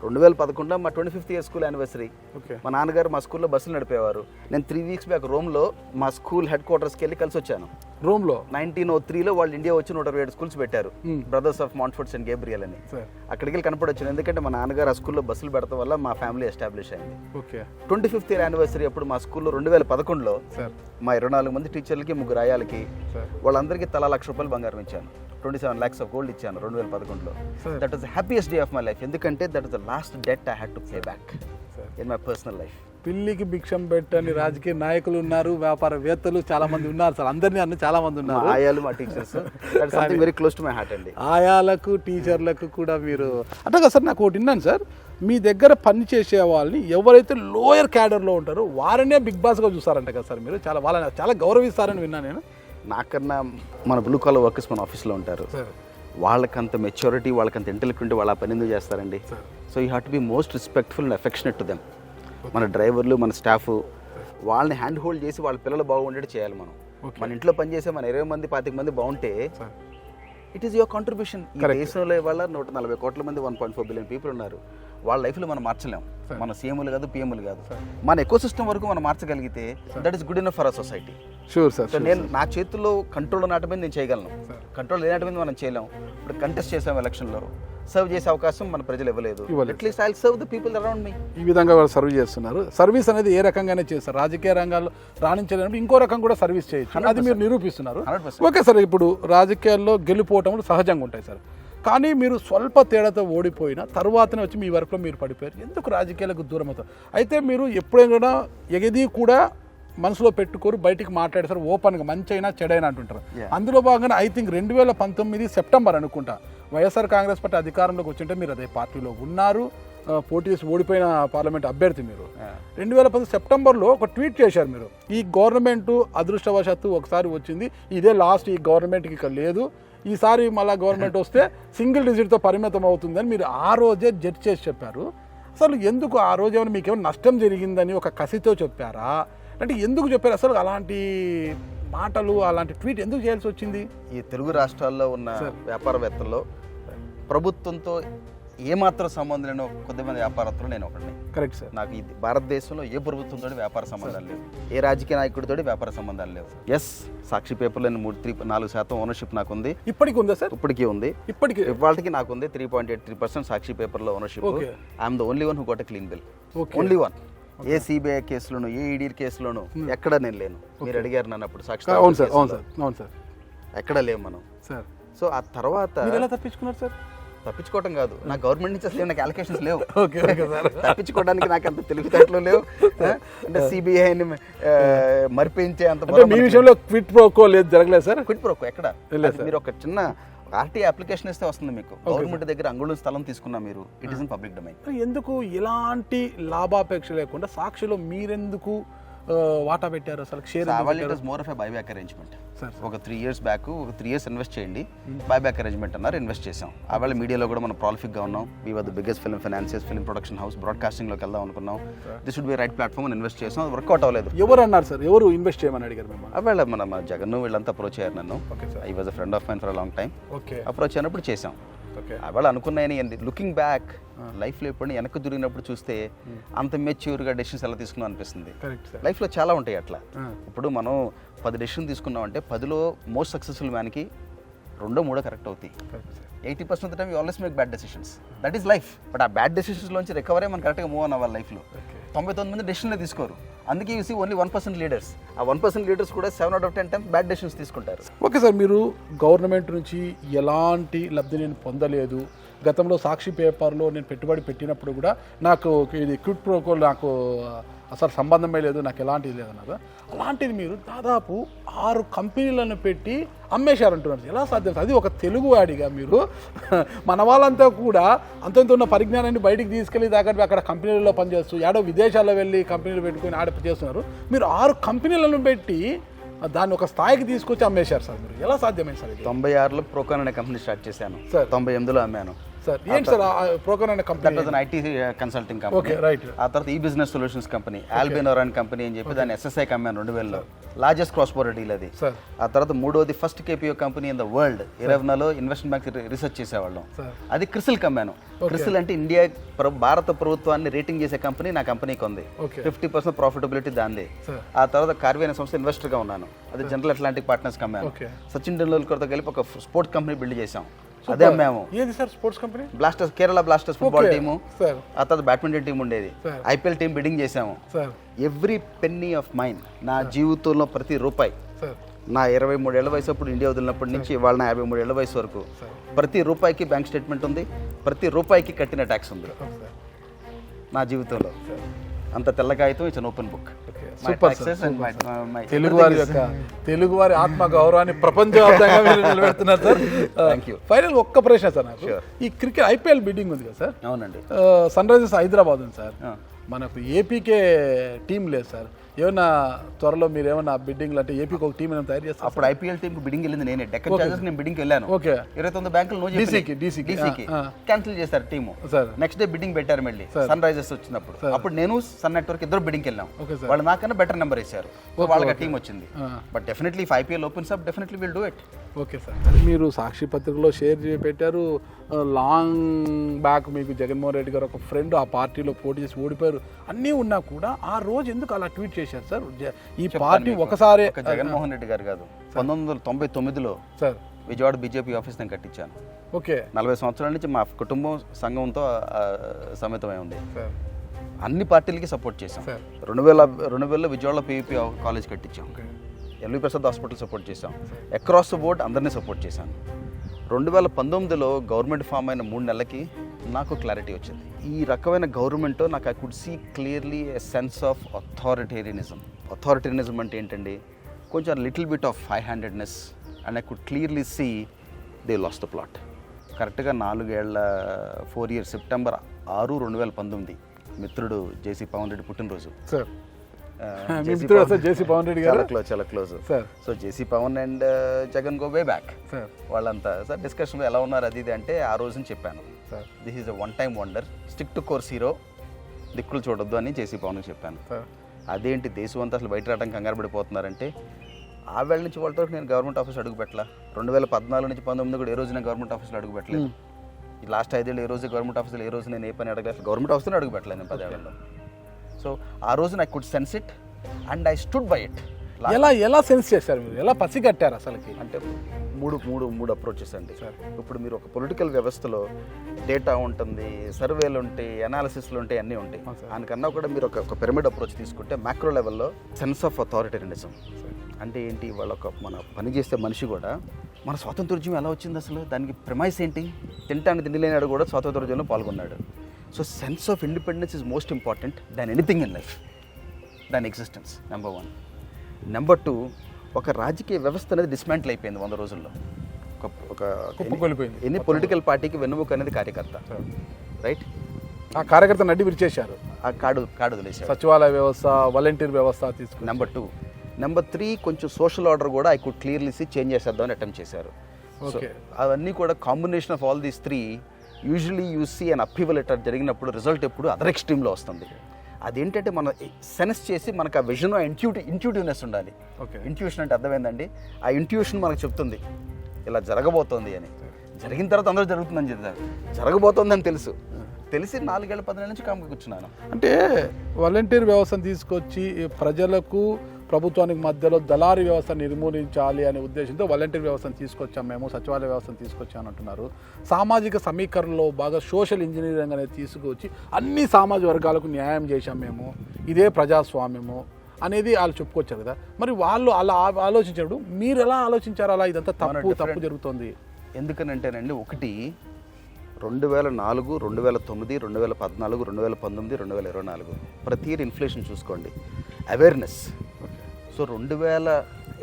2011 మా 25th year స్కూల్ యానివర్సరీ. మా నాన్నగారు మా స్కూల్లో బస్సులు నడిపేవారు. నేను 3 weeks బ్యాక్ రోమ్లో మా స్కూల్ హెడ్ క్వార్టర్స్కి వెళ్ళి కలిసి వచ్చాను. రోమ్లో 1903లో వాళ్ళు ఇండియా వచ్చి 127 స్కూల్స్ పెట్టారు, బ్రదర్స్ ఆఫ్ మాంట్ఫోర్డ్స్ అండ్ గేబ్రియల్ అని. అక్కడికి వెళ్ళి కనపడొచ్చాను, ఎందుకంటే మా నాన్నగారు ఆ స్కూల్లో బస్సులు పెడతాం వల్ల మా ఫ్యామిలీ ఎస్టాబ్లిష్ అయింది. 25th year యానివర్సరీ అప్పుడు మా స్కూల్లో 2011లో మా 24 మంది టీచర్లకి 3 ఆయాలకి వాళ్ళందరికీ తలా ₹1,00,000 బంగారం ఇచ్చాను. 27 lakhs of gold ఇచ్చాను 2011లో. That was the happiest day of my life, ఎందుకంటే that was the last debt I had to pay back in my personal life. పిల్లికి భిక్షం పెట్టని రాజకీయ నాయకులు ఉన్నారు, వ్యాపారవేత్తలు చాలా మంది ఉన్నారు సార్. అందరినీ అన్న చాలా మంది ఉన్నారు. ఆయాలు మా teachers, that's something very close to my heart అండి. ఆయాలకు టీచర్లకు కూడా మీరు అంటే కదా సార్. నాకు ఒకటి విన్నాను సార్, మీ దగ్గర పని చేసే వాళ్ళని ఎవరైతే లోయర్ క్యాడర్లో ఉంటారో వారినే బిగ్ బాస్గా చూస్తారంట కదా సార్ మీరు. వాళ్ళని చాలా గౌరవిస్తారని విన్నాను నేను. నాకన్నా మన బ్లూ కాలర్ వర్కర్స్ మన ఆఫీస్లో ఉంటారు, వాళ్ళకంత మెచ్యూరిటీ, వాళ్ళకంత ఇంటెలిజెంట్, వాళ్ళ పని ఎందుకు చేస్తారండి? So you have to be most respectful and affectionate to them. మన డ్రైవర్లు, మన స్టాఫ్, వాళ్ళని హ్యాండ్ హోల్డ్ చేసి వాళ్ళ పిల్లలు బాగుండేది చేయాలి మనం. మన ఇంట్లో పనిచేసే మన 20 మంది 25 మంది బాగుంటే ఇట్ ఈస్ యువర్ కాంట్రిబ్యూషన్. ఈ దేశంలో ఇవాళ 140 కోట్ల మంది 1.4 బిలియన్ పీపుల్ ఉన్నారు. వాళ్ళ లైఫ్లో మనం మార్చలేం, మన సీఎంలు కాదు, పిఎంలు కాదు. మన ఎకో సిస్టమ్ వరకు మనం మార్చగలిగితే that is good enough for our society. Sure sir. So నేను నా చేతుల్లో కంట్రోల్ నాటి మీద నేను చేయగలను, కంట్రోల్ లేనటి మీద మనం చేయలేము. ఇప్పుడు కంటెస్ట్ చేసాము ఎలక్షన్లో, సర్వ్ చేసే అవకాశం మన ప్రజలు ఇవ్వలేదు. At least I will serve the people around me. ఈ విధంగా వాళ్ళు సర్వ్ చేస్తున్నారు. సర్వీస్ అనేది ఏ రకంగానే చేస్తారు. రాజకీయ రంగాల్లో రాణించలేనప్పుడు ఇంకో రకం కూడా సర్వీస్ చేయొచ్చు, అది మీరు నిరూపిస్తున్నారు. 100%. ఓకే సార్, ఇప్పుడు రాజకీయాల్లో గెలుపోవటములు సహజంగా ఉంటాయి సార్, కానీ మీరు స్వల్ప తేడాతో ఓడిపోయిన తర్వాతనే వచ్చి మీ వర్క్లో మీరు పడిపోయారు. ఎందుకు రాజకీయాలకు దూరం అవుతారు? అయితే మీరు ఎప్పుడైనా ఎగది కూడా మనసులో పెట్టుకోరు, బయటికి మాట్లాడతారు ఓపెన్గా, మంచి అయినా చెడైనా అంటుంటారు. అందులో భాగంగా ఐ థింక్ 2019 సెప్టెంబర్ అనుకుంటా వైఎస్ఆర్ కాంగ్రెస్ పార్టీ అధికారంలోకి వచ్చింటే మీరు అదే పార్టీలో ఉన్నారు, పోటీ చేసి ఓడిపోయిన పార్లమెంట్ అభ్యర్థి మీరు. 2010 సెప్టెంబర్లో ఒక ట్వీట్ చేశారు మీరు, ఈ గవర్నమెంట్ అదృష్టవశాత్తు ఒకసారి వచ్చింది, ఇదే లాస్ట్, ఈ గవర్నమెంట్కి ఇక లేదు, ఈసారి మళ్ళీ గవర్నమెంట్ వస్తే సింగిల్ డిజిట్తో పరిమితం అవుతుందని మీరు ఆ రోజే జడ్జ్ చేసి చెప్పారు. అసలు ఎందుకు ఆ రోజు ఏమైనా మీకు ఏమైనా నష్టం జరిగిందని ఒక కసితో చెప్పారా, అంటే ఎందుకు చెప్పారు? అసలు అలాంటి మాటలు, అలాంటి ట్వీట్ ఎందుకు చేయాల్సి వచ్చింది? ఈ తెలుగు రాష్ట్రాల్లో ఉన్న వ్యాపారవేత్తల్లో ప్రభుత్వంతో ఏమాత్రం సంబంధం లేని కొద్దిమంది వ్యాపారస్తులు నేను ఒకటిని. Correct sir. నాకు ఈ భారతదేశంలో ఏ ప్రభుత్వంతో వ్యాపార సంబంధాలు లేవు, ఏ రాజకీయ నాయకుడితో వ్యాపార సంబంధాలు లేవు. ఎస్, సాక్షి పేపర్లో 4% ఓనర్షిప్ నాకు ఉంది. ఇప్పటికి ఉందా సార్? ఇప్పటికీ ఉంది. ఇవాళకి నాకు ఉంది 3.83% సాక్షి పేపర్లో ownership. I'm the only one who got a clean bill, only one. ఏ సిబిఐ కేసులోను, ఏ ఈడీ కేసులోను ఎక్కడ నేను లేను. మీరు అడిగారు నన్ను అప్పుడు సాక్షి. అవును సార్, అవును సార్, అవును సార్, ఎక్కడ లేవు మనం సార్. సో ఆ తర్వాత ఎలా తప్పించుకున్నారు సార్? తప్పించుకోవడం కాదు, నా గవర్నమెంట్ నుంచి అసలు నాకు అలొకేషన్స్ లేవు. తప్పించుకోవడానికి నాకు అంత తెలివితేటలు లేవు. అంటే సిబిఐని మరిపించే అంత మీ విషయంలో క్విట్ ప్రోకో లేదు, జరగలేదు సార్? క్విట్ ప్రోకో ఎక్కడ? మీరు ఒక చిన్న ఆర్టీ అప్లికేషన్ ఇస్తే వస్తుంది మీకు. గవర్నమెంట్ దగ్గర అంగుళం స్థలం తీసుకున్నా మీరు, it is in public domain. ఎందుకు ఎలాంటి లాభాపేక్ష లేకుండా సాక్షిలో మీరెందుకు వాటా పెట్టారు అసలు? Share it was more of a buyback arrangement. ఒక 3 years బ్యాక్, ఒక 3 years ఇన్వెస్ట్ చేయండి, బైబ్యాక్ అరేంజ్మెంట్ అన్నారు, ఇన్వెస్ట్ చేసాం. ఆవేళ మీడియాలో కూడా మనం ప్రాలిఫిక్గా ఉన్నాం. We were the biggest film financiers, film production house, బ్రాడ్కాస్టింగ్లోకి వెళ్దాం అనుకున్నాం. This would be right platform అని ఇన్వెస్ట్ చేసాం. అది వర్కౌట్ అవ్వలేదు. ఎవరు అన్నారు సార్? ఎవరు ఇన్వెస్ట్ చేయమని అడిగారు మేము? ఆవేళ మన జగన్ వీళ్ళంతా అప్రోచ్ అయ్యారు నన్ను. I was a friend of mine for a long time. Approach అయినప్పుడు చేసాం. ఆవేళ అనుకున్నాయని లుకింగ్ బ్యాక్ లైఫ్లో ఎప్పుడు వెనక్కి దూరినప్పుడు చూస్తే అంత మెచ్యూర్గా డెసిషన్స్ ఎలా తీసుకున్నాం అనిపిస్తుంది. లైఫ్లో చాలా ఉంటాయి అట్లా. ఇప్పుడు మనం 10 డెసిషన్ తీసుకున్నాం అంటే 10లో మోస్ట్ సక్సెస్ఫుల్ మ్యాన్కి 2-3 కరెక్ట్ అవుతాయి. 80% of the time you always make bad decisions. That is life. But ఆ బ్యాడ్ డెసిషన్స్లోంచి రికవరీ మనం కరెక్ట్గా మూవ్ అవ్వాలి లైఫ్లో. 99% డెసిషన్లే తీసుకోరు. అందుకే యూ సీ ఓన్లీ 1% లీడర్స్. ఆ 1% లీడర్స్ కూడా 7 out of 10 times bad decisions తీసుకుంటారు. ఓకే సార్, మీరు గవర్నమెంట్ నుంచి ఎలాంటి లబ్ధి నేను పొందలేదు. గతంలో సాక్షి పేపర్లో నేను పెట్టుబడి పెట్టినప్పుడు కూడా నాకు ఇది క్విట్ ప్రోకో నాకు అసలు సంబంధమే లేదు, నాకు ఎలాంటిది లేదన్నారు. అలాంటిది మీరు దాదాపు 6 కంపెనీలను పెట్టి అమ్మేశారంటున్నారు. ఎలా సాధ్యం? అది ఒక తెలుగు వాడిగా మీరు మన వాళ్ళంతా కూడా అంతంత ఉన్న పరిజ్ఞానాన్ని బయటికి తీసుకెళ్ళి దాకా అక్కడ కంపెనీలలో పనిచేస్తూ ఏడో విదేశాల్లో వెళ్ళి కంపెనీలు పెట్టుకుని ఆడ చేస్తున్నారు. మీరు 6 కంపెనీలను పెట్టి దాన్ని ఒక స్థాయికి తీసుకొచ్చి అమ్మేశారు సార్. మీరు ఎలా సాధ్యమైంది సార్? 96లో ప్రోకాన్ అనే కంపెనీ స్టార్ట్ చేశాను సార్. 98లో అమ్మాను సార్. ఏంటి సార్ ప్రోకాన్ అనే కంపెనీ? IT consulting company. ఆ తర్వాత ఈ బిజినెస్ సొల్యూషన్స్ కంపెనీ, ఆల్బినోర్ అనే కంపెనీ అని చెప్పి దాన్ని SSI అమ్మాను 2000లో. లార్జెస్ట్ క్రాస్ బోర్డర్ డీల్ అది. ఆ తర్వాత 3వది first KPO company in the world. 20లో ఇన్వెస్ట్మెంట్ బ్యాంక్ రీసెర్చ్ చేసేవాళ్ళం. అది క్రిసిల్ కమ్మాను. క్రిసిల్ అంటే ఇండియా భారత ప్రభుత్వాన్ని రేటింగ్ చేసే కంపెనీ నా కంపెనీకి ఉంది. 50% ప్రాఫిటబిలిటీ దాంది. ఆ తర్వాత కార్వి అనే సంస్థ ఇన్వెస్టర్గా ఉన్నాను. అది జనరల్ అట్లాంటిక్ పార్ట్నర్స్ కమ్మాను. సచిన్ టెండూల్కర్తో కలిపి ఒక స్పోర్ట్స్ కంపెనీ బిల్డ్ చేసాం. అదే అమ్మాము. ఏది sir sports company? Blasters, Kerala blasters football team. ఆ తర్వాత బ్యాడ్మింటన్ టీం ఉండేది. IPL టీం బిడ్డింగ్ చేసాము. ఎవ్రీ పెన్నీ ఆఫ్ మైన్, నా జీవితంలో ప్రతి రూపాయి, నా 23 ఏళ్ల వయసు అప్పుడు ఇండియా వదిలినప్పటి నుంచి ఇవాళ నా 53 ఏళ్ల వయసు వరకు ప్రతి రూపాయికి బ్యాంక్ స్టేట్మెంట్ ఉంది, ప్రతి రూపాయికి కట్టిన ట్యాక్స్ ఉంది నా జీవితంలో. అంత తెల్ల కాగితం, ఇట్స్ అన్ ఓపెన్ బుక్. తెలుగువారి ఆత్మ గౌరవాన్ని ప్రపంచవ్యాప్తంగా మీరు నిలబెడుతున్నారు సార్. ఫైనల్ ఒక్క ప్రశ్న సార్ నాకు. ఈ క్రికెట్ IPL బిడ్డింగ్ ఉంది కదా సార్? అవునండి. సన్ రైజర్స్ హైదరాబాద్ ఉంది సార్. మనకు ఏపీకే టీం లేదు సార్. ఏమన్నా త్వరలో మీరు ఏమన్నా బిడ్డింగ్ అంటే ఏపీకి ఒక టీం ఏమైనా తయారు చేస్తారు? అప్పుడు IPL టీంకి బిడ్డింగ్ వెళ్ళింది నేనే. డెక్కన్ చార్జర్స్ నేను బిడ్డింగ్ వెళ్ళాను. 29 బ్యాంకులు డీసీకి క్యాన్సిల్ చేశారు టీము. నెక్స్ట్ డే బిడ్డింగ్ పెట్టారు మళ్ళీ సన్ రైజర్స్ వచ్చినప్పుడు. అప్పుడు నేను సన్ నెట్వర్క్ ఇద్దరు బిడ్డింగ్ వెళ్ళాం. వాళ్ళు నాకన్నా బెటర్ నెంబర్ వేశారు, వాళ్ళకి టీం వచ్చింది. But definitely if IPL opens up definitely will do it. Okay sir. మీరు సాక్షి పత్రికలో షేర్ పెట్టారు. లాంగ్ బ్యాక్ మీకు జగన్మోహన్ రెడ్డి గారు ఒక ఫ్రెండ్ ఆ పార్టీలో పోటీ చేసి ఓడిపోయారు అన్నీ ఉన్నా కూడా ఆ రోజు ఎందుకు అలా ట్వీట్ చేశారు సార్? ఈ పార్టీ ఒకసారి జగన్మోహన్ రెడ్డి గారు కాదు, 1999లో సార్ విజయవాడ బీజేపీ ఆఫీస్ నేను కట్టించాను. ఓకే. 40 సంవత్సరాల నుంచి మా కుటుంబం సంఘంతో సమితమై ఉంది. సార్ అన్ని పార్టీలకి సపోర్ట్ చేశాం. సార్ 2000లో విజయవాడలో పీవీపీ కాలేజ్ కట్టించాం. Okay. LV Prasad hospital support చేశాం. అక్రాస్ ద బోర్డ్ అందరినీ సపోర్ట్ చేశాను. 2019లో గవర్నమెంట్ ఫామ్ అయిన 3 నెలలకి నాకు క్లారిటీ వచ్చింది. ఈ రకమైన గవర్నమెంట్ నాకు I could see clearly a sense of authoritarianism. Authoritarianism అంటే ఏంటండి, కొంచెం little bit of high handedness, and I could clearly see they lost the plot. కరెక్ట్గా 4 years సెప్టెంబర్ 6, 2019 మిత్రుడు జేసీ పవన్ రెడ్డి పుట్టినరోజు. సార్ జేసీ పవన్ రెడ్డి గారు చాలా close sir. So JC Pavan and Jagan go way back. Sir వాళ్ళంతా sir డిస్కషన్లో ఎలా ఉన్నారు అది ఇది అంటే ఆ రోజుని చెప్పాను. Sir this is a one time wonder, stick to course hero, దిక్కులు చూడొద్దు అని జేసీ పవన్కి చెప్పాను. సార్ అదేంటి దేశం అంతా అసలు బయట రావడానికి కంగారు పడిపోతున్నారంటే, ఆ వేళ నుంచి వాళ్ళతో నేను గవర్నమెంట్ ఆఫీస్ అడుగు పెట్టలా. 2014 నుంచి 2019 కూడా ఏ రోజు నేను గవర్నమెంట్ ఆఫీస్లో అడుగు పెట్టలేదు. ఈ లాస్ట్ 5 ఏళ్ళు ఏ రోజు గవర్నమెంట్ ఆఫీస్లో ఏ రోజు నేను ఏ పని అడగలేదు. గవర్నమెంట్ ఆఫీస్లో అడుగు పెట్టలేదు నేను 10 ఏళ్లలో. సో ఆ రోజు I could sense it and I stood by it. ఎలా సెన్స్ చేశారు మీరు, ఎలా పసిగట్టారు అసలుకి? అంటే మూడు అప్రోచెస్ అండి. ఇప్పుడు మీరు ఒక పొలిటికల్ వ్యవస్థలో డేటా ఉంటుంది, సర్వేలు ఉంటాయి, అనాలిసిస్లు ఉంటాయి, అన్నీ ఉంటాయి. దానికన్నా కూడా మీరు ఒక పిరమిడ్ అప్రోచ్ తీసుకుంటే మ్యాక్రో లెవెల్లో సెన్స్ ఆఫ్ అథారిటేరియనిజం అంటే ఏంటి, మన పని చేసే మనిషి కూడా మన స్వాతంత్రోద్యమం ఎలా వచ్చింది, అసలు దానికి ప్రిమైస్ ఏంటి, తినటానికి తిండి లేనాడు కూడా స్వాతంత్రోద్యమంలో పాల్గొన్నాడు. So sense of independence is most important than anything in life, దాని ఎగ్జిస్టెన్స్. నెంబర్ 1. నెంబర్ 2, ఒక రాజకీయ వ్యవస్థ అనేది డిస్మాంటిల్ అయిపోయింది 100 రోజుల్లో. ఎన్ని పొలిటికల్ పార్టీకి వెన్నుముక అనేది కార్యకర్త, రైట్? ఆ కార్యకర్త నడ్డి విరిచేశారు, ఆ కాడు వదిలేశారు. సచివాలయ వ్యవస్థ, వాలంటీర్ వ్యవస్థ తీసుకుని. నెంబర్ 2. నెంబర్ 3, కొంచెం సోషల్ ఆర్డర్ కూడా I could clearly see change చేసేద్దామని అటెంప్ట్ చేశారు. ఓకే. అవన్నీ కూడా combination of all these 3 usually you see and upheaval ఎటర్ జరిగినప్పుడు రిజల్ట్ ఎప్పుడు అదర్ ఎక్స్ట్రీమ్లో వస్తుంది. అదేంటంటే మనం సెన్స్ చేసి మనకు ఆ విజన్, ఇంట్యూటివ్నెస్ ఉండాలి. ఓకే. ఇంట్యూషన్ అంటే అర్థమైందండి, ఆ ఇంట్యూషన్ మనకు చెప్తుంది ఇలా జరగబోతోంది అని. జరిగిన తర్వాత అందరూ జరుగుతుందని చెప్తారు, జరగబోతోందని తెలిసి 4 ఏళ్ళ 10 నెలల నుంచి కామ్గా కూర్చున్నాను. అంటే వాలంటీర్ వ్యవస్థను తీసుకొచ్చి ప్రజలకు ప్రభుత్వానికి మధ్యలో దళారీ వ్యవస్థ నిర్మూలించాలి అనే ఉద్దేశంతో వాలంటీర్ వ్యవస్థను తీసుకొచ్చాం మేము, సచివాలయ వ్యవస్థను తీసుకొచ్చామని అంటున్నారు. సామాజిక సమీకరణలో బాగా సోషల్ ఇంజనీరింగ్ అనేది తీసుకొచ్చి అన్ని సామాజిక వర్గాలకు న్యాయం చేశాం మేము, ఇదే ప్రజాస్వామ్యము అనేది వాళ్ళు చెప్పుకొచ్చారు కదా. మరి వాళ్ళు అలా ఆలోచించినప్పుడు మీరు ఎలా ఆలోచించారు, అలా ఇదంతా తప్పు జరుగుతుంది ఎందుకనంటేనండి, 1 2004, 2009, 2014, 2019, 2024 ప్రతి ఇయర్ ఇన్ఫ్లేషన్ చూసుకోండి, అవేర్నెస్. సో 2000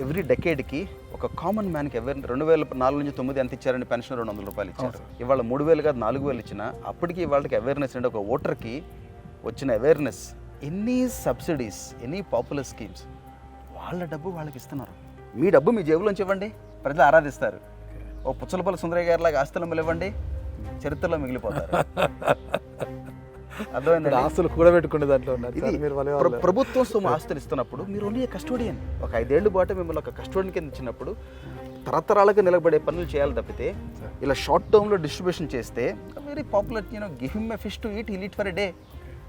ఎవ్రీ డెకేడ్కి ఒక కామన్ మ్యాన్కి 2004 నుంచి 9 ఎంత ఇచ్చారని పెన్షన్ 200 రూపాయలు ఇచ్చారు. ఇవాళ 3000 కాదు 4000 ఇచ్చినా అప్పటికి ఇవాళకి అవేర్నెస్ అంటే ఒక ఓటర్కి వచ్చిన అవేర్నెస్, ఎన్ని సబ్సిడీస్, ఎన్ని పాపులర్ స్కీమ్స్, వాళ్ళ డబ్బు వాళ్ళకి ఇస్తున్నారు. మీ డబ్బు మీ జేబులోంచి ఇవ్వండి, ప్రజలు ఆరాధిస్తారు. ఓ పుచ్చలపల్లి సుందరయ్య గారిలాగా ఆస్తులు ఇవ్వండి, చరిత్రలో మిగిలిపోతారు. అర్థమైంది, ఆస్తులు కూడబెట్టుకునే దాంట్లో ప్రభుత్వం సొమ్ము ఆస్తులు ఇస్తున్నప్పుడు మీరు ఓన్లీ కస్టోడియన్. ఒక 5 ఏళ్ళు పాటు మిమ్మల్ని ఒక కస్టోడియన్ కింద ఇచ్చినప్పుడు తరతరాలకు నిలబడే పనులు చేయాలి తప్పితే ఇలా షార్ట్ టర్మ్లో డిస్ట్రిబ్యూషన్ చేస్తే very popular. Give him a fish to eat, he'll eat for a day.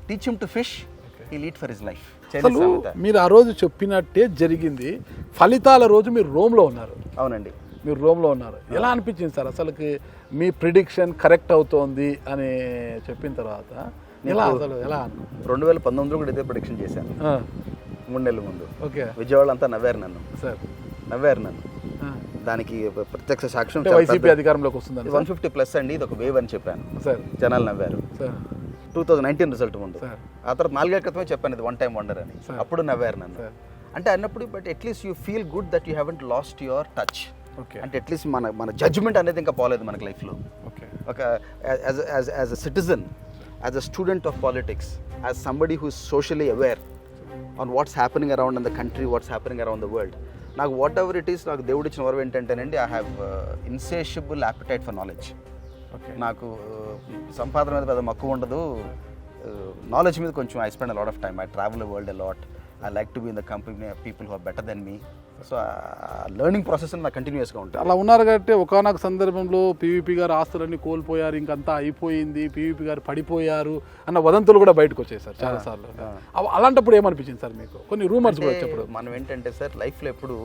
Teach him to fish, he'll eat for his life. మీరు ఆ రోజు చెప్పినట్టే జరిగింది. ఫలితాల రోజు మీరు రోమ్లో ఉన్నారు. అవునండి, మీరు రోమ్లో ఉన్నారు. ఎలా అనిపించింది సార్ అసలుకి మీ ప్రిడిక్షన్ కరెక్ట్ అవుతోంది అని చెప్పిన తర్వాత? ఎలా 2019 కూడా ఇదే ప్రిడిక్షన్ చేశాను 3 నెలల ముందు. ఓకే. విజయవాడ అంతా నవ్వారు నన్ను. దానికి ప్రత్యక్ష సాక్ష్యం వైసీపీ అధికారంలోకి వస్తుంది 150+ అండి, ఇది ఒక వేవ్ అని చెప్పాను. జనాలు నవ్వారు. 2019 రిజల్ట్ ముందు. ఆ తర్వాత 4 ఏళ్ల క్రితమే చెప్పాను ఇది 1 టైమ్ వండర్ అని. అప్పుడు నవ్వారు నన్ను. అంటే అన్నప్పుడు but at least you feel good that you haven't lost your touch. అంటే అట్లీస్ట్ మన జడ్జ్మెంట్ అనేది ఇంకా పోలేదు మనకి లైఫ్లో. ఒక as a citizen, as a student of politics, as somebody who is socially aware on what's happening around in the country, what's happening around the world, నాకు whatever it is, నాకు దేవుడు ఇచ్చిన వరం ఏంటంటేనండి, I have insatiable appetite for knowledge. నాకు సంపాదన మీద పెద్ద మక్కువ ఉండదు, నాలెడ్జ్ మీద కొంచెం I spend a lot of time. I travel the world a lot. I like to be in the company of people who are better than me. So learning process నాకు కంటిన్యూస్గా ఉంటుంది. అలా ఉన్నారు కాబట్టి ఒకనొక సందర్భంలో పీవీపీ గారు ఆస్తులన్నీ కోల్పోయారు, ఇంకంతా అయిపోయింది, పీవీపీ గారు పడిపోయారు అన్న వదంతులు కూడా బయటకు వచ్చాయి సార్ చాలాసార్లు. అలాంటప్పుడు ఏమనిపించింది సార్ మీకు? కొన్ని రూమర్స్ కూడా వచ్చేప్పుడు మనం ఏంటంటే సార్ లైఫ్లో ఎప్పుడు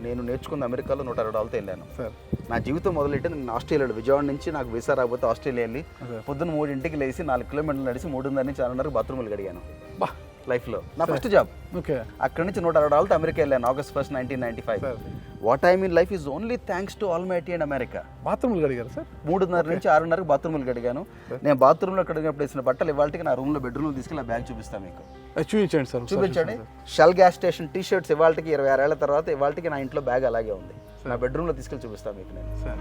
నేను నేర్చుకున్న అమెరికాలో $160 వెళ్ళాను సార్. నా జీవితం మొదలెట్టి నేను ఆస్ట్రేలియాలో విజయవాడ నుంచి నాకు వీసా రాకపోతే ఆస్ట్రేలియా వెళ్ళి పొద్దున్న 3 లేచి 4 కిలోమీటర్లు నడిచి 3:30 నుంచి 6:30 బాత్రూమ్లు కడిగాను బా లైఫ్లో. నా ఫస్ట్ జాబ్. ఓకే. అక్కడి నుంచి $160 అమెరికా వెళ్ళాను August 1st, 1995. What I mean life is only thanks to almighty and America. బాత్రూమ్లు కడిగారు సార్? 3:30 నుంచి 6:30 బాత్రూమ్లు కడిగాను. నేను బాత్రూంలో కడిగినప్పుడు వేసిన బట్టలు ఇవాళకి నా రూమ్లో బెడ్రూమ్లో తీసుకెళ్ళి ఆ బ్యాగ్ చూపిస్తాను మీకు. చూపించండి సార్. చూపించండి. షెల్ గ్యాస్ స్టేషన్ టీ-షర్ట్స్ ఇవాళకి 26 ఏళ్ల తర్వాత ఇవాళకి నా ఇంట్లో బ్యాగ్ అలాగే ఉంది. నా బెడ్రూమ్లో తీసుకెళ్ళి చూపిస్తాను మీకు నేను. Sir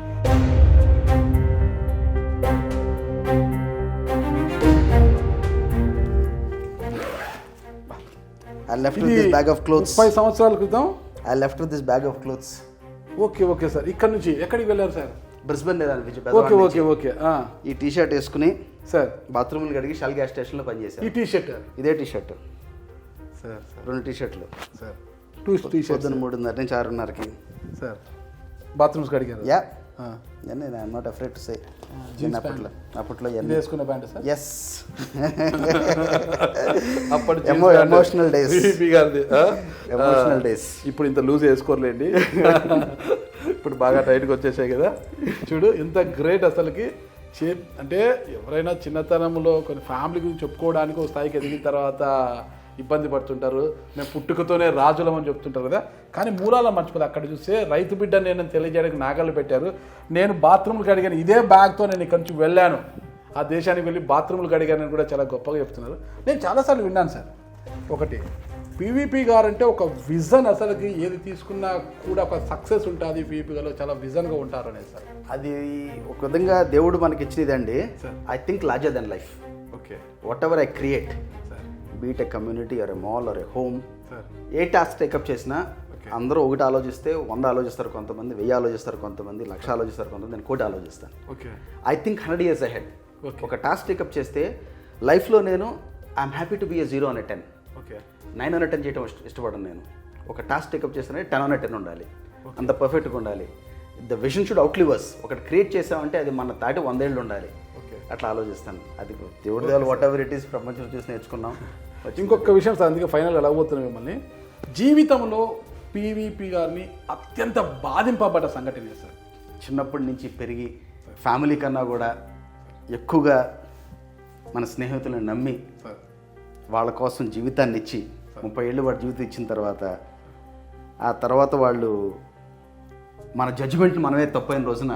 I left with this bag of clothes. 30 సంవత్సరాల క్రితం I left with this bag of clothes. Okay sir. ఇక్కడ నుంచి ఎక్కడికి వెళ్ళారు సార్? Brisbane okay. ఈ టీ-షర్ట్ వేసుకుని సార్ బాత్రూమ్లు కడిగి షెల్ గ్యాస్ స్టేషన్లో పనిచేశాను. ఈ టీ-షర్ట్? ఇదే టీ-షర్ట్ సార్. 2 టీ-షర్ట్లు సార్. 2 టీ-షర్ట్స్ పొద్దున్న 3:30 నుంచి 6:30కి సార్ బాత్రూమ్స్ కడిగారు? యా. నేను I'm not afraid to say. అప్పట్లో వేసుకున్న ప్యాంట్ సార్? ఎస్. అప్పటి ఎమోషనల్ డేస్. Emotional days. ఇప్పుడు ఇంత లూజ్ వేసుకోర్లేండి. ఇప్పుడు బాగా టైట్గా వచ్చేసాయి కదా. చూడు ఎంత గ్రేట్ అసలుకి. అంటే ఎవరైనా చిన్నతనంలో కొన్ని ఫ్యామిలీ గురించి చెప్పుకోవడానికి ఒక స్థాయికి ఎదిగిన తర్వాత ఇబ్బంది పడుతుంటారు. మేము పుట్టుకతోనే రాజులం అని చెప్తుంటారు కదా. కానీ మూలాల మర్చిపోతే అక్కడ చూస్తే రైతు బిడ్డ నేను తెలియజేయడానికి నాగళ్ళు పెట్టారు. నేను బాత్రూమ్లు కడిగాను ఇదే బ్యాగ్తో. నేను ఇక్కడి నుంచి వెళ్ళాను ఆ దేశానికి వెళ్ళి బాత్రూమ్లు కడిగానని కూడా చాలా గొప్పగా చెప్తున్నారు. నేను చాలాసార్లు విన్నాను సార్. ఒకటి పీవీపీ గారు అంటే ఒక విజన్, అసలుకి ఏది తీసుకున్నా కూడా ఒక సక్సెస్ ఉంటుంది. పీవీపీ గారు చాలా విజన్గా ఉంటారు అనేది సార్. అది ఒక విధంగా దేవుడు మనకి ఇచ్చినదండి. I think larger than life. Okay. Whatever I create, sir, be it a community or a mall or a home, sir, ఏ టాస్క్ టేకప్ చేసినా అందరూ ఒకటి ఆలోచిస్తే 100 ఆలోచిస్తారు, కొంతమంది 1000 ఆలోచిస్తారు, కొంతమంది 1,00,000 ఆలోచిస్తారు, కొంతమంది నేను 1,00,00,000 ఆలోచిస్తాను. Okay. I think 100 years ahead. ఒక టాస్క్ టేకప్ చేస్తే లైఫ్లో నేను I'm happy to be a 0 on a 10. Okay. 9 on a 10 చేయడం ఇష్టపడను నేను. ఒక టాస్క్ టేకప్ చేస్తేనే 10 on a 10 ఉండాలి. అంత పర్ఫెక్ట్గా ఉండాలి. The vision should outlive us. ఒకటి క్రియేట్ చేసామంటే అది మన దాటి 100 ఏళ్ళు ఉండాలి. అట్లా ఆలోచిస్తాను. అది దేవుడి దేవాలి వాట్ ఎవర్ ఇట్ ఈస్ ప్రపంచం చూసి నేర్చుకున్నాం. ఇంకొక విషయం సార్, అందుకే ఫైనల్గా అడగబోతున్నాం మిమ్మల్ని. జీవితంలో పీవీపీ గారిని అత్యంత బాధింపబడ్డ సంఘటన సార్? చిన్నప్పటి నుంచి పెరిగి ఫ్యామిలీ కన్నా కూడా ఎక్కువగా మన స్నేహితులను నమ్మి వాళ్ళ కోసం జీవితాన్ని ఇచ్చి 30 ఏళ్ళు వాడి జీవితం ఇచ్చిన తర్వాత ఆ తర్వాత వాళ్ళు మన జడ్జిమెంట్ని మనమే తప్పైన రోజున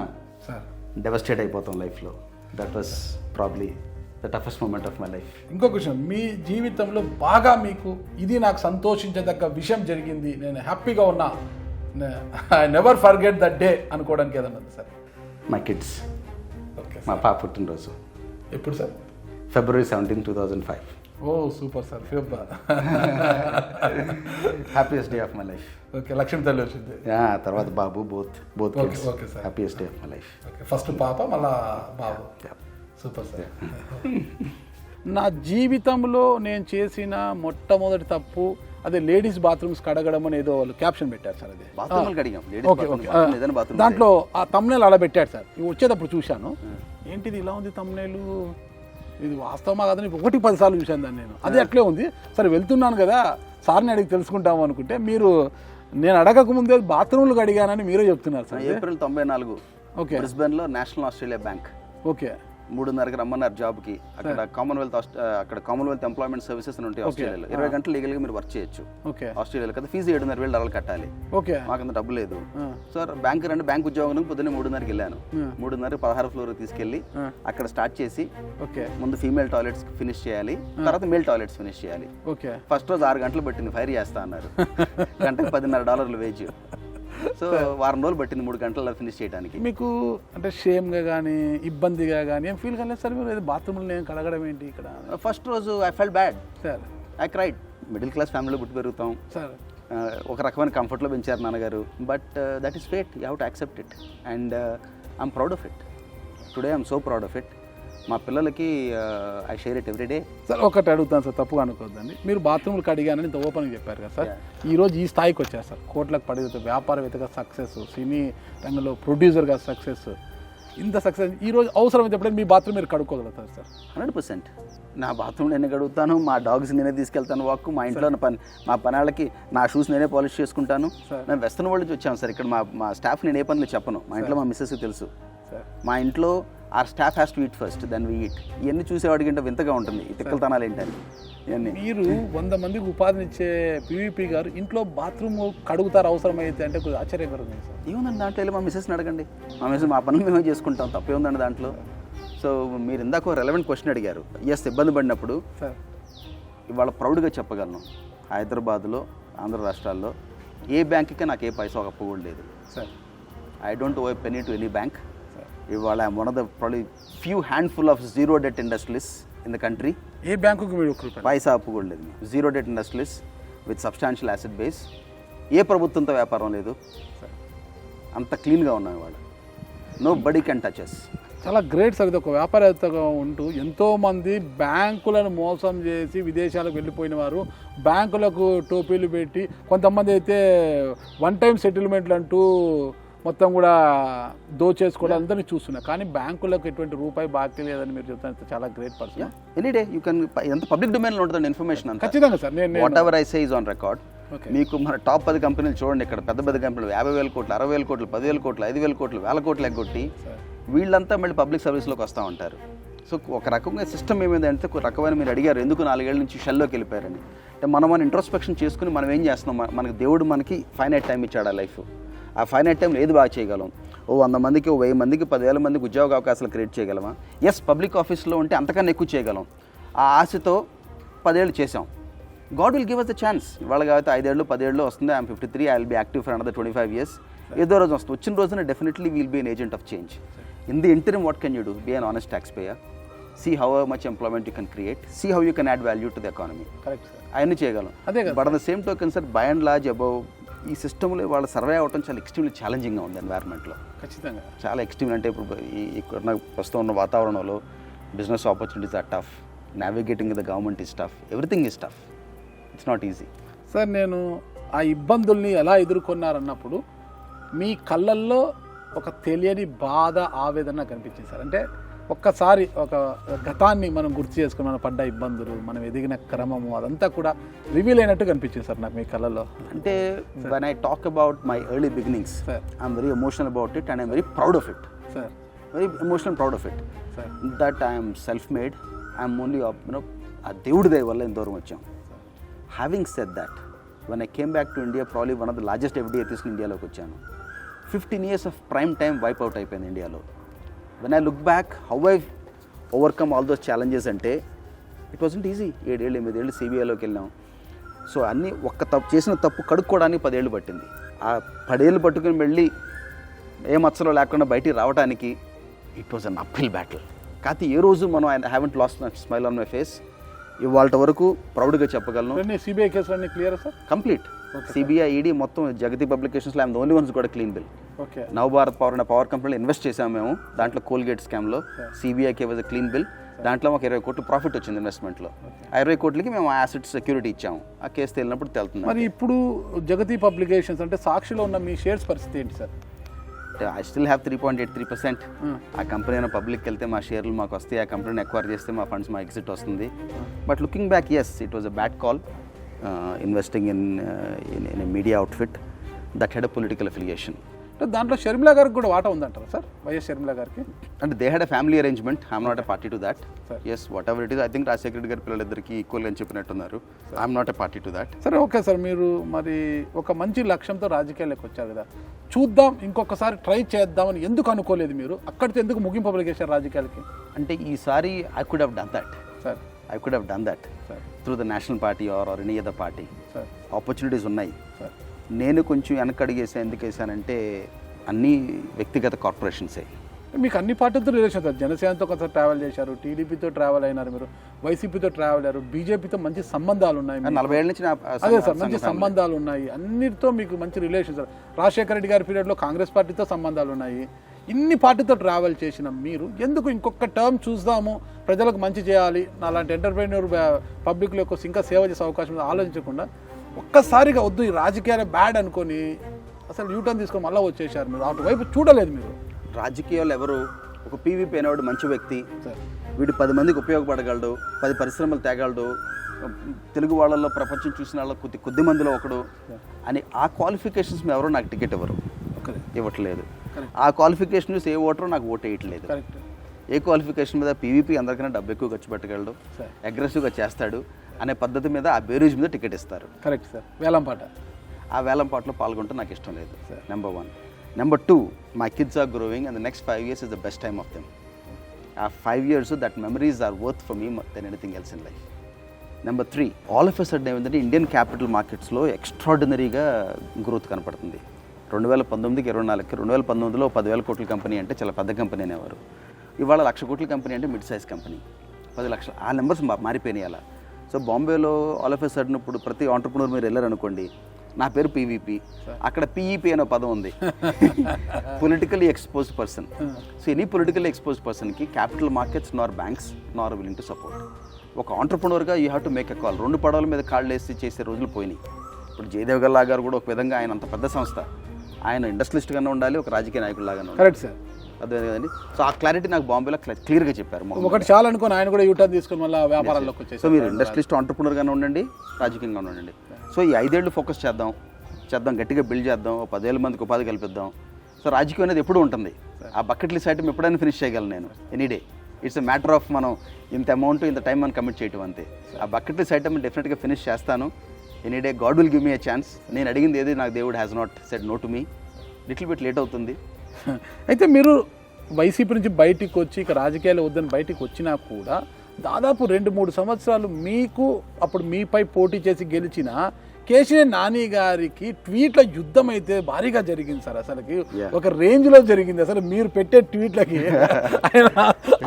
డెవస్టేట్ అయిపోతాం లైఫ్లో. That was probably the toughest moment of my life. ఇంకొక విషయం, మీ జీవితంలో బాగా మీకు ఇది నాకు సంతోషించదగ్గ విషయం జరిగింది, నేను హ్యాపీగా ఉన్నా, I never forget that day అనుకోవడానికి ఏదన్నా ఉంది సార్? My kids. ఓకే. మా పాప పుట్టినరోజు. ఎప్పుడు sir? February 17, 2005. Oh super sir. Happiest day of my life. Okay. Lakshmi తల్లి వచ్చింది, తర్వాత బాబు, both kids. Okay sir. Happiest day of my life. Okay. First పాప, మళ్ళా బాబు. Super sir. నా జీవితంలో నేను చేసిన మొట్టమొదటి తప్పు అదే లేడీస్ బాత్రూమ్స్ కడగడం అనేది వాళ్ళు క్యాప్షన్ పెట్టారు సార్. అది దాంట్లో ఆ తమ్నేల్ అలా పెట్టాడు సార్. ఇవి వచ్చేటప్పుడు చూశాను, ఏంటిది ఇలా ఉంది తమ్నేలు, ఇది వాస్తవమా కాదని 1-10 సార్లు చూశాను దాన్ని నేను. అది అట్లే ఉంది. సరే వెళ్తున్నాను కదా సార్ని అడిగి తెలుసుకుంటాము అనుకుంటే మీరు నేను అడగకముందే బాత్రూమ్లు అడిగానని మీరే చెప్తున్నారు సార్. ఏప్రిల్ 94. ఓకే. బ్రిస్బెన్లో నేషనల్ ఆస్ట్రేలియా బ్యాంక్. ఓకే. 3:30కి రమ్మన్నారు జాబ్కి. అక్కడ కామన్వెల్త్ ఎంప్లాయ్మెంట్ సర్వీసెస్ అని ఉంటాయి ఆస్ట్రేలియాలో. 20 గంటలు లీగల్గా మీరు వర్క్ చేయొచ్చు ఆస్ట్రేలియాలో కదా. ఫీజు $7,500 కట్టాలి. మాకు అంత డబ్బు లేదు. సార్ బ్యాంక్ రండి, బ్యాంక్ ఉద్యోగం పొద్దున్నే 3:30కి వెళ్ళాను. 3:30 16వ ఫ్లోర్ తీసుకెళ్ళి అక్కడ స్టార్ట్ చేసి ముందు ఫీమేల్ టాయిలెట్స్ ఫినిష్ చేయాలి, తర్వాత మేల్ టాయిలెట్స్ ఫినిష్ చేయాలి. ఫస్ట్ రోజు 6 గంటలు పట్టింది, ఫైర్ చేస్తా అన్నారు. గంటకి $10,500 వేజ్. సో వారం రోజులు పట్టింది 3 గంటల్లో ఫినిష్ చేయడానికి. మీకు అంటే షేమ్గా కానీ ఇబ్బందిగా కానీ ఏం ఫీల్ కాలేదు సార్ మీరు బాత్రూమ్లో నేను కడగడం ఏంటి ఇక్కడ? ఫస్ట్ రోజు I felt bad sir. I cried. Middle class ఫ్యామిలీలో పుట్టి పెరుగుతాం సార్. ఒక రకమైన కంఫర్ట్లో పెంచారు నాన్నగారు. But that is fate, you have to accept it and I'm proud of it. Today I'm so proud of it. మా పిల్లలకి I share it every day. Sir ఒకటి అడుగుతాను సార్, తప్పుగా అనుకోవద్దండి. మీరు బాత్రూమ్లు కడిగానని ఇంత ఓపెన్గా చెప్పారు కదా సార్. ఈరోజు ఈ స్థాయికి వచ్చారు సార్, కోట్లకు పడి వ్యాపారవేత్తగా సక్సెస్, సినీ రంగంలో ప్రొడ్యూసర్గా సక్సెస్. ఇంత సక్సెస్ ఈ రోజు అవసరమైతే ఎప్పుడైనా మీ బాత్రూమ్ మీరు కడుక్కోగలుగుతారు సార్? 100%. నా బాత్రూమ్ నేనే గడుగుతాను, మా డాగ్స్ నేనే తీసుకెళ్తాను వాక్, మా ఇంట్లో మా పనాళ్ళకి నా షూస్ నేనే పాలిష్ చేసుకుంటాను. మేము వెస్టర్న్ వరల్డ్ నుంచి వచ్చాము సార్. ఇక్కడ మా స్టాఫ్ నేను ఏ పనులు చెప్పను. మా ఇంట్లో మా మిస్సెస్కి తెలుసు. మా ఇంట్లో our staff has to eat first then we eat. ఇవన్నీ చూసేవాడికి అంటే వింతగా ఉంటుంది ఈ తిక్కలతనాలు ఏంటని. ఇవన్నీ మీరు 100 మందికి ఉపాధినిచ్చే పీవీపీ గారు ఇంట్లో బాత్రూమ్ కడుగుతారు అవసరమైతే అంటే కొద్దిగా ఆశ్చర్యకరంగా సార్. ఏముందండి దాంట్లో వెళ్ళి మా మిస్సెస్ని అడగండి. మా మిస్సెస్ మా పనులు మేమే చేసుకుంటాం, తప్పే ఉందండి దాంట్లో. సో మీరు ఇందాక రెలవెంట్ క్వశ్చన్ అడిగారు. ఎస్, ఇబ్బంది పడినప్పుడు ఇవాళ ప్రౌడ్గా చెప్పగలను, హైదరాబాద్లో ఆంధ్ర రాష్ట్రాల్లో ఏ బ్యాంక్కి నాకు ఏ పైసా అప్పు కూడా లేదు sir. I don't owe penny to any bank. ఇవాళ I'm one of the probably few handful of zero debt industries in the country. ఏ బ్యాంకుకి మీరు పైసా అప్పు కూడా లేదు. Zero debt industries with substantial asset base. ఏ ప్రభుత్వంతో వ్యాపారం లేదు. అంత క్లీన్గా ఉన్నాం ఇవాళ. Nobody can touch us. చాలా గ్రేట్ సార్. ఇది ఒక వ్యాపారవేత్తగా ఉంటూ ఎంతోమంది బ్యాంకులను మోసం చేసి విదేశాలకు వెళ్ళిపోయిన వారు బ్యాంకులకు టోపీలు పెట్టి, కొంతమంది అయితే వన్ టైం సెటిల్మెంట్లు అంటూ మొత్తం కూడా దోచేసుకోవడం అందరినీ చూస్తున్నా. కానీ బ్యాంకులకు ఎటువంటి రూపాయి బాకీ లేదని మీరు చెప్తాను. చాలా great person. Any day you can, ఎంత పబ్లిక్ డొమైన్లో ఉంటుందండి ఇన్ఫర్మేషన్ అంతా. ఖచ్చితంగా సార్. నేను what ever I say is on record. మీకు మన టాప్ 10 కంపెనీలు చూడండి. ఇక్కడ పెద్ద పెద్ద కంపెనీలు 50,000 కోట్లు, 60,000 కోట్లు, 10,000 కోట్లు, 5,000 కోట్లు, 1,000 కోట్లు ఎగ్గొట్టి వీళ్ళంతా మళ్ళీ పబ్లిక్ సర్వీస్లోకి వస్తూ ఉంటారు. సో ఒక రకంగా సిస్టమ్ ఏమైందంటే, ఒక రకమైన మీరు అడిగారు ఎందుకు 4 ఏళ్ళ నుంచి షెల్లోకి వెళ్ళిపోయారని. అంటే మనం ఇంట్రోస్పెక్షన్ చేసుకుని మనం ఏం చేస్తున్నాం, మనకి దేవుడు మనకి ఫైనైట్ టైం ఇచ్చాడు ఆ లైఫ్. ఆ ఫైనైట్ టైంలో ఏది బాగా చేయగలం? 100 మందికి, 1000 మందికి, 10,000 మందికి ఉద్యోగ అవకాశాలు క్రియేట్ చేయగలమా? ఎస్, పబ్లిక్ ఆఫీస్లో ఉంటే అంతకన్నా ఎక్కువ చేయగలం. ఆ ఆశతో 10 ఏళ్ళు చేసాం. God will give us the chance. ఇవాళ కాబట్టి 5 ఏళ్ళు 10 ఏళ్ళు వస్తుంది. I'm 53. I will be active for another 25 years. ఏదో రోజు వస్తుంది. వచ్చిన రోజున definitely will be an agent of change. In the interim what can you do? Be an honest tax payer. See how much employment you can create. See how you can add value to the economy. Correct sir. అవన్నీ చేయగలం. But at the same token sir, by and large above ఈ సిస్టంలో వాళ్ళ survey అవ్వడం చాలా extremely ఛాలెంజింగ్గా ఉంది ఎన్వైర్న్మెంట్లో. ఖచ్చితంగా చాలా ఎక్స్ట్రీమ్. అంటే ఇప్పుడు ఇక్కడ ప్రస్తుతం ఉన్న వాతావరణంలో business opportunities are tough. Navigating the government is tough. Everything is tough. It's not easy. Sir, నేను ఆ ఇబ్బందుల్ని ఎలా ఎదుర్కొన్నారన్నప్పుడు మీ కళ్ళల్లో ఒక తెలియని బాధ, ఆవేదన కనిపించింది సార్. అంటే ఒక్కసారి ఒక గతాన్ని మనం గుర్తు చేసుకుని మనం పడ్డ ఇబ్బందులు, మనం ఎదిగిన క్రమము అదంతా కూడా రివీల్ అయినట్టు కనిపించింది సార్ నాకు మీ కళ్ళల్లో. అంటే when I talk about my early beginnings, sir, I'm very emotional about it and I'm very proud of it. Sir. Very emotional and proud of it. Sir. That I am self-made. I'm only, ఆ దేవుడి దయ వల్ల ఇంత దూరం వచ్చాం. Having said that, when I came back to India, probably one of the largest FDI తీసుకుని ఇండియాలోకి వచ్చాను. 15 years of prime time wipe out అయిపోయింది ఇండియాలో. When I look back, how I've overcome all those challenges అంటే it wasn't easy. 7 ఏళ్ళు 8 ఏళ్ళు CBIలోకి వెళ్ళాం. So అన్నీ చేసిన తప్పు కడుక్కోవడానికి 10 ఏళ్ళు పట్టింది. ఆ 10 ఏళ్ళు పట్టుకుని వెళ్ళి ఏ మచ్చలో లేకుండా బయటికి రావడానికి it was an uphill battle. కాకపోతే ఏ రోజు మనం I haven't lost my smile on my face. ఇవాళ వరకు ప్రౌడ్గా చెప్పగలను. సిబిఐ కేసులన్నీ clear sir? Complete. CBI, ED మొత్తం జగతి పబ్లికేషన్స్లో ఐఎమ్ ద ఓన్లీ వన్స్ కూడా clean bill. Okay. Navabharat power అనే పవర్ కంపెనీలో ఇన్వెస్ట్ చేసాము మేము. దాంట్లో కోల్గేట్ స్కామ్లో సిబిఐకి వాజ్ అ క్లీన్ బిల్. దాంట్లో మాకు 20 కోట్లు ప్రాఫిట్ వచ్చింది ఇన్వెస్ట్మెంట్లో. ఆ 20 కోట్లకి మేము యాసెట్ సెక్యూరిటీ ఇచ్చాము. ఆ కేసు తేలినప్పుడు తెలుతుంది. మరి ఇప్పుడు జగతి పబ్లికేషన్స్ అంటే సాక్షిలో ఉన్న మీ షేర్స్ పరిస్థితి ఏంటి సార్? I still have 3.83%. ఆ కంపెనీ అయినా పబ్లిక్కి వెళ్తే మా షేర్లు మాకు వస్తాయి. ఆ కంపెనీని ఎక్వైర్ చేస్తే మా ఫండ్స్ మా ఎగ్జిట్ వస్తుంది. But looking back, yes, it was a bad call investing in media outfit that had a political affiliation. దాంట్లో షర్మిలా గారికి కూడా వాటా ఉందంటారా సార్? వైఎస్ షర్మిలా గారికి అంటే they had a family arrangement. I'm not a party to that. Yes, whatever it is, I think Rajasekhara Reddy గారి పిల్లలిద్దరికి equal అని చెప్పినట్టున్నారు. I'm not a party to that. సరే, ఓకే సార్. మీరు మరి ఒక మంచి లక్ష్యంతో రాజకీయాల్లోకి వచ్చారు కదా, చూద్దాం ఇంకొకసారి ట్రై చేద్దామని ఎందుకు అనుకోలేదు మీరు? అక్కడితో ఎందుకు ముగింపు పబ్లికేషన్ రాజకీయాలకి? అంటే ఈసారి I could have done that sir. I could have done that through the national party or any other party. Sir, opportunities ఉన్నాయి సార్. నేను కొంచెం వెనకడిగేసా. ఎందుకు వేసానంటే అన్నీ వ్యక్తిగత కార్పొరేషన్సే. మీకు అన్ని పార్టీలతో రిలేషన్ సార్. జనసేనతో కొంత ట్రావెల్ చేశారు, టీడీపీతో ట్రావెల్ అయినారు, మీరు వైసీపీతో ట్రావెల్ అయ్యారు, బీజేపీతో మంచి సంబంధాలు ఉన్నాయి. 40 ఏళ్ళ నుంచి అదే సార్, మంచి సంబంధాలు ఉన్నాయి. అన్నిటితో మీకు మంచి రిలేషన్ సార్. రాజశేఖర రెడ్డి గారి పీరియడ్లో కాంగ్రెస్ పార్టీతో సంబంధాలు ఉన్నాయి. ఇన్ని పార్టీతో ట్రావెల్ చేసిన మీరు ఎందుకు ఇంకొక టర్మ్ చూద్దాము, ప్రజలకు మంచి చేయాలి, నాలాంటి ఎంటర్ప్రెన్యూర్ పబ్లిక్లో ఇంకా సేవ చేసే అవకాశం ఆలోచించకుండా ఒక్కసారిగా వద్దు ఈ రాజకీయాలే బ్యాడ్ అనుకొని అసలు యూటర్న్ తీసుకొని మళ్ళీ వచ్చేసారు? మీరు అటువైపు చూడలేదు. మీరు రాజకీయాలు ఎవరు ఒక పీవీపీ అనేవాడు మంచి వ్యక్తి, సార్ వీడు 10 మందికి ఉపయోగపడగలడు, 10 పరిశ్రమలు తేగలడు, తెలుగు వాళ్ళలో ప్రపంచం చూసిన వాళ్ళ కొద్ది మందిలో ఒకడు అని ఆ క్వాలిఫికేషన్స్ ఎవరో నాకు టికెట్ ఇవ్వట్లేదు. ఆ క్వాలిఫికేషన్ చూసి ఏ ఓటరో నాకు ఓటు వేయట్లేదు. కరెక్ట్. ఏ క్వాలిఫికేషన్ మీద పీవీపీ అందరికన్నా డబ్బు ఎక్కువ ఖర్చు పెట్టగలడు, సార్ అగ్రెసివ్గా చేస్తాడు అనే పద్ధతి మీద ఆ బేరీజ్ మీద టికెట్ ఇస్తారు. Correct sir. వేలంపాట. ఆ వేలంపాటలో పాల్గొంటే నాకు ఇష్టం లేదు. Number 1. Number 2, my kids are growing and the next 5 years is the best time of them. ఆ 5 years that memories are worth for me than anything else in life. Number 3, all of a sudden ఏమిటంటే Indian capital మార్కెట్స్లో ఎక్స్ట్రాడినరీగా growth కనపడుతుంది. 2019కి 24కి 2019లో 10,000 కోట్ల company అంటే చాలా పెద్ద company అనేవారు. ఇవాళ 1,00,000 కోట్ల కంపెనీ అంటే మిడ్ సైజ్ కంపెనీ. 10 లక్షలు ఆ నెంబర్స్ మారిపోయినాయి అలా. సో బాంబేలో ఆల్ ఆఫ్ ఎ సడన్ ఇప్పుడు ప్రతి ఆంటర్ప్రినర్ మీరు వెళ్ళారనుకోండి, నా పేరు పీవీపీ, అక్కడ పీఈపీ అనే పదం ఉంది, politically exposed person. So any politically exposed పర్సన్కి capital markets nor banks nor willing to support. ఒక ఆంటర్ప్రినర్గా you have to make a call. 2 పడవల మీద కాళ్ళు వేసి చేసే రోజులు పోయినాయి. ఇప్పుడు జయదేవ్ గల్లా గారు కూడా ఒక విధంగా ఆయన అంత పెద్ద సంస్థ, ఆయన ఇండస్ట్రియలిస్ట్గానే ఉండాలి, ఒక రాజకీయ నాయకుల్లాగానే ఉండాలి. Correct sir. అదే కదండి. సో ఆ క్లారిటీ నాకు బాంబేలో క్లియర్గా చెప్పారు. ఒకటి చాలా అనుకోని ఆయన కూడా యూటర్న్ తీసుకొని మళ్ళీ వ్యాపారాల్లోకి వచ్చేసి. సో మీరు ఇండస్ట్రియలిస్ట్ ఆంటర్ప్రినర్గానే ఉండండి, రాజకీయంగా ఉండండి. సో ఈ 5 ఏళ్ళు ఫోకస్ చేద్దాం, గట్టిగా బిల్డ్ చేద్దాం, 10,000 మందికి ఉపాధి కల్పిద్దాం. సో రాజకీయం అనేది ఎప్పుడూ ఉంటుంది. ఆ బకెట్ లిస్ట్ ఐటమ్ ఎప్పుడైనా ఫినిష్ చేయగలను నేను any day. It's a matter of మనం ఇంత అమౌంట్ ఇంత టైం మనం కమిట్ చేయటం అంతే. ఆ బకెట్ లిస్ట్ ఐటమ్ డెఫినెట్గా ఫినిష్ చేస్తాను any day. God will give me a chance. నేను అడిగింది ఏది నాకు దేవుడు has not said no to me. Little bit late అవుతుంది. అయితే మీరు వైసీపీ నుంచి బయటికి వచ్చి ఇక రాజకీయాలు వద్దని బయటికి వచ్చినా కూడా దాదాపు 2-3 సంవత్సరాలు మీకు అప్పుడు మీపై పోటీ చేసి గెలిచిన కేశినేని నాని గారికి ట్వీట్ల యుద్ధం అయితే భారీగా జరిగింది సార్. అసలుకి ఒక రేంజ్లో జరిగింది. అసలు మీరు పెట్టే ట్వీట్లకి ఆయన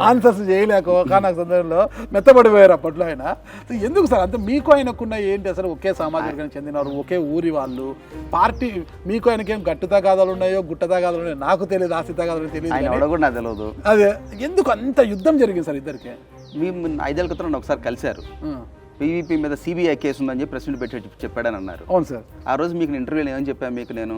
ఆన్సర్స్ చేయలేక ఒకనొక సందర్భంలో మెత్తబడిపోయారు అప్పట్లో ఆయన. ఎందుకు సార్ అంత మీకు ఆయనకున్న ఏంటి? అసలు ఒకే సామాజిక వర్గానికి చెందినవారు, ఒకే ఊరి వాళ్ళు, పార్టీ మీకు ఆయనకేం గట్టు తగాదాలు ఉన్నాయో గుట్ట తగాదాలు ఉన్నాయో నాకు తెలియదు, ఆస్తి తగాదాలు తెలియదు. అదే ఎందుకు అంత యుద్ధం జరిగింది సార్ ఇద్దరికి? మేము 5 ఏళ్ల క్రితం ఒకసారి కలిశారు. పీవీపీ మీద సిబిఐ కేసు ఉందని చెప్పి ప్రెసిడెంట్ పెట్టి చెప్పాడని అన్నారు. అవును సార్. ఆ రోజు మీకు ఇంటర్వ్యూలో ఏమని చెప్పాను, మీకు నేను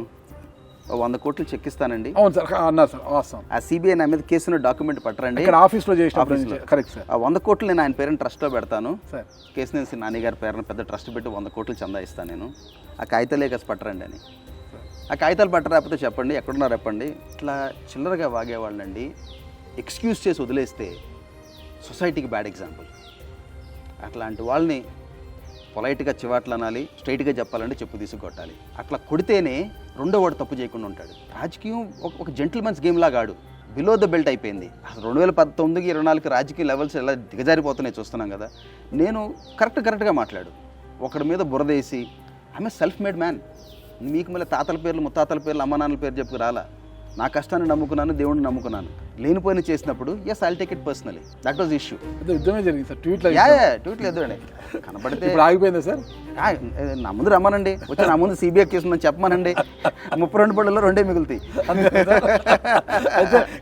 100 కోట్లు చెక్ ఇస్తానండి. అవును సార్ అన్నారు సార్. వాస్తవం. ఆ సిబిఐ నా మీద కేసును డాక్యుమెంట్ పట్టరండి, ఆఫీస్లో చేసిన. Correct sir. ఆ 100 కోట్లు నేను ఆయన పేరుని ట్రస్ట్లో పెడతాను. సార్ కేశినేని నాని గారి పేరున పెద్ద ట్రస్ట్ పెట్టి 100 కోట్లు చందా ఇస్తాను నేను. ఆ కాగితాలే కాసి పట్టరండి అని. ఆ కాగితాలు పట్టరాకపోతే చెప్పండి, ఎక్కడున్నారు చెప్పండి. ఇట్లా చిల్లరగా వాగేవాళ్ళండి ఎక్స్క్యూజ్ చేసి వదిలేస్తే సొసైటీకి బ్యాడ్ ఎగ్జాంపుల్. అట్లాంటి వాళ్ళని పొలైట్గా చివాట్లు అనాలి, స్ట్రైట్గా చెప్పాలంటే చెప్పు తీసుకొట్టాలి. అట్లా కొడితేనే రెండో వాడు తప్పు చేయకుండా ఉంటాడు. రాజకీయం ఒక జెంటిల్మెన్స్ గేమ్ లాగా ఆడు. బిలో ద బెల్ట్ అయిపోయింది. అసలు 2019కి 24కి రాజకీయ లెవెల్స్ ఎలా దిగజారిపోతున్నాయి చూస్తున్నాం కదా. నేను కరెక్ట్గా మాట్లాడు. ఒకడి మీద బురదేసి ఆమె సెల్ఫ్ మేడ్ మ్యాన్. మీకు మళ్ళీ తాతల పేర్లు ముత్తాతల పేర్లు అమ్మ నాన్నల పేరు చెప్పి రాలా. నా కష్టాన్ని నమ్ముకున్నాను, దేవుడిని నమ్ముకున్నాను. లేనిపోయిన చేసినప్పుడు yes I'll take it personally. That was issue. యుద్ధమే జరిగింది సార్. ట్వీట్లు ఎదురండి కనపడితే ఆగిపోయిందా సార్? నా ముందు రమ్మనండి, వచ్చి నా ముందు సిబిఐ కేసు ఉందని చెప్పమనండి. 32 పళ్ళలో 2 మిగులుతాయి.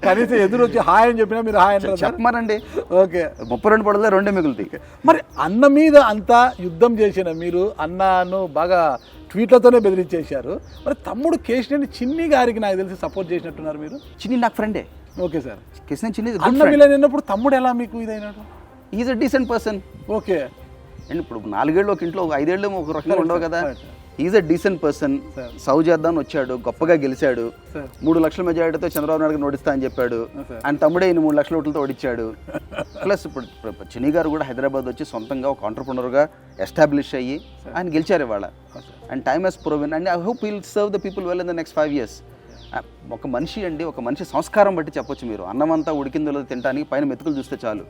కనీసం ఎదురు వచ్చి హాయ్ అని చెప్పినా మీరు హాయ్ అని చెప్పమనండి. ఓకే, 32 పళ్ళలో 2 మిగులుతాయి. మరి అన్న మీద అంతా యుద్ధం చేసిన మీరు అన్నను బాగా ట్వీట్లతోనే బెదిరించేశారు. మరి తమ్ముడు కేశినేని చిన్ని గారికి నాకు తెలిసి సపోర్ట్ చేసినట్టున్నారు మీరు. చిన్ని నాకు ఫ్రెండే. Okay sir. కేశినేని చిన్ని అన్న విలన్ అన్నప్పుడు తమ్ముడు ఎలా మీకు ఇదైనాడు? Is a decent person. Okay and ఇప్పుడు 4 ఏళ్ళు ఒక ఇంట్లో 5 ఏళ్ళు ఒక రకంగా ఉండవు కదా. Is a decent person. సౌ చేద్దామని వచ్చాడు, గొప్పగా గెలిచాడు. 3 లక్షల మెజారిటీతో చంద్రబాబు నాయుడు నోటిస్తా అని చెప్పాడు. ఆయన తమ్ముడే 3 లక్షల ఓట్లతో ఓడించాడు. ప్లస్ ఇప్పుడు చిన్ని గారు కూడా హైదరాబాద్ వచ్చి సొంతంగా ఒక ఆంటర్ప్రినర్గా ఎస్టాబ్లిష్ అయ్యి ఆయన గెలిచారు ఇవాళ. And time has proven and I hope will serve the people well in the next 5 years. ఒక మనిషి అండి, ఒక మనిషి సంస్కారం బట్టి చెప్పొచ్చు మీరు. అన్నమంతా ఉడికిందో తినడానికి పైన మెతుకులు చూస్తే చాలు.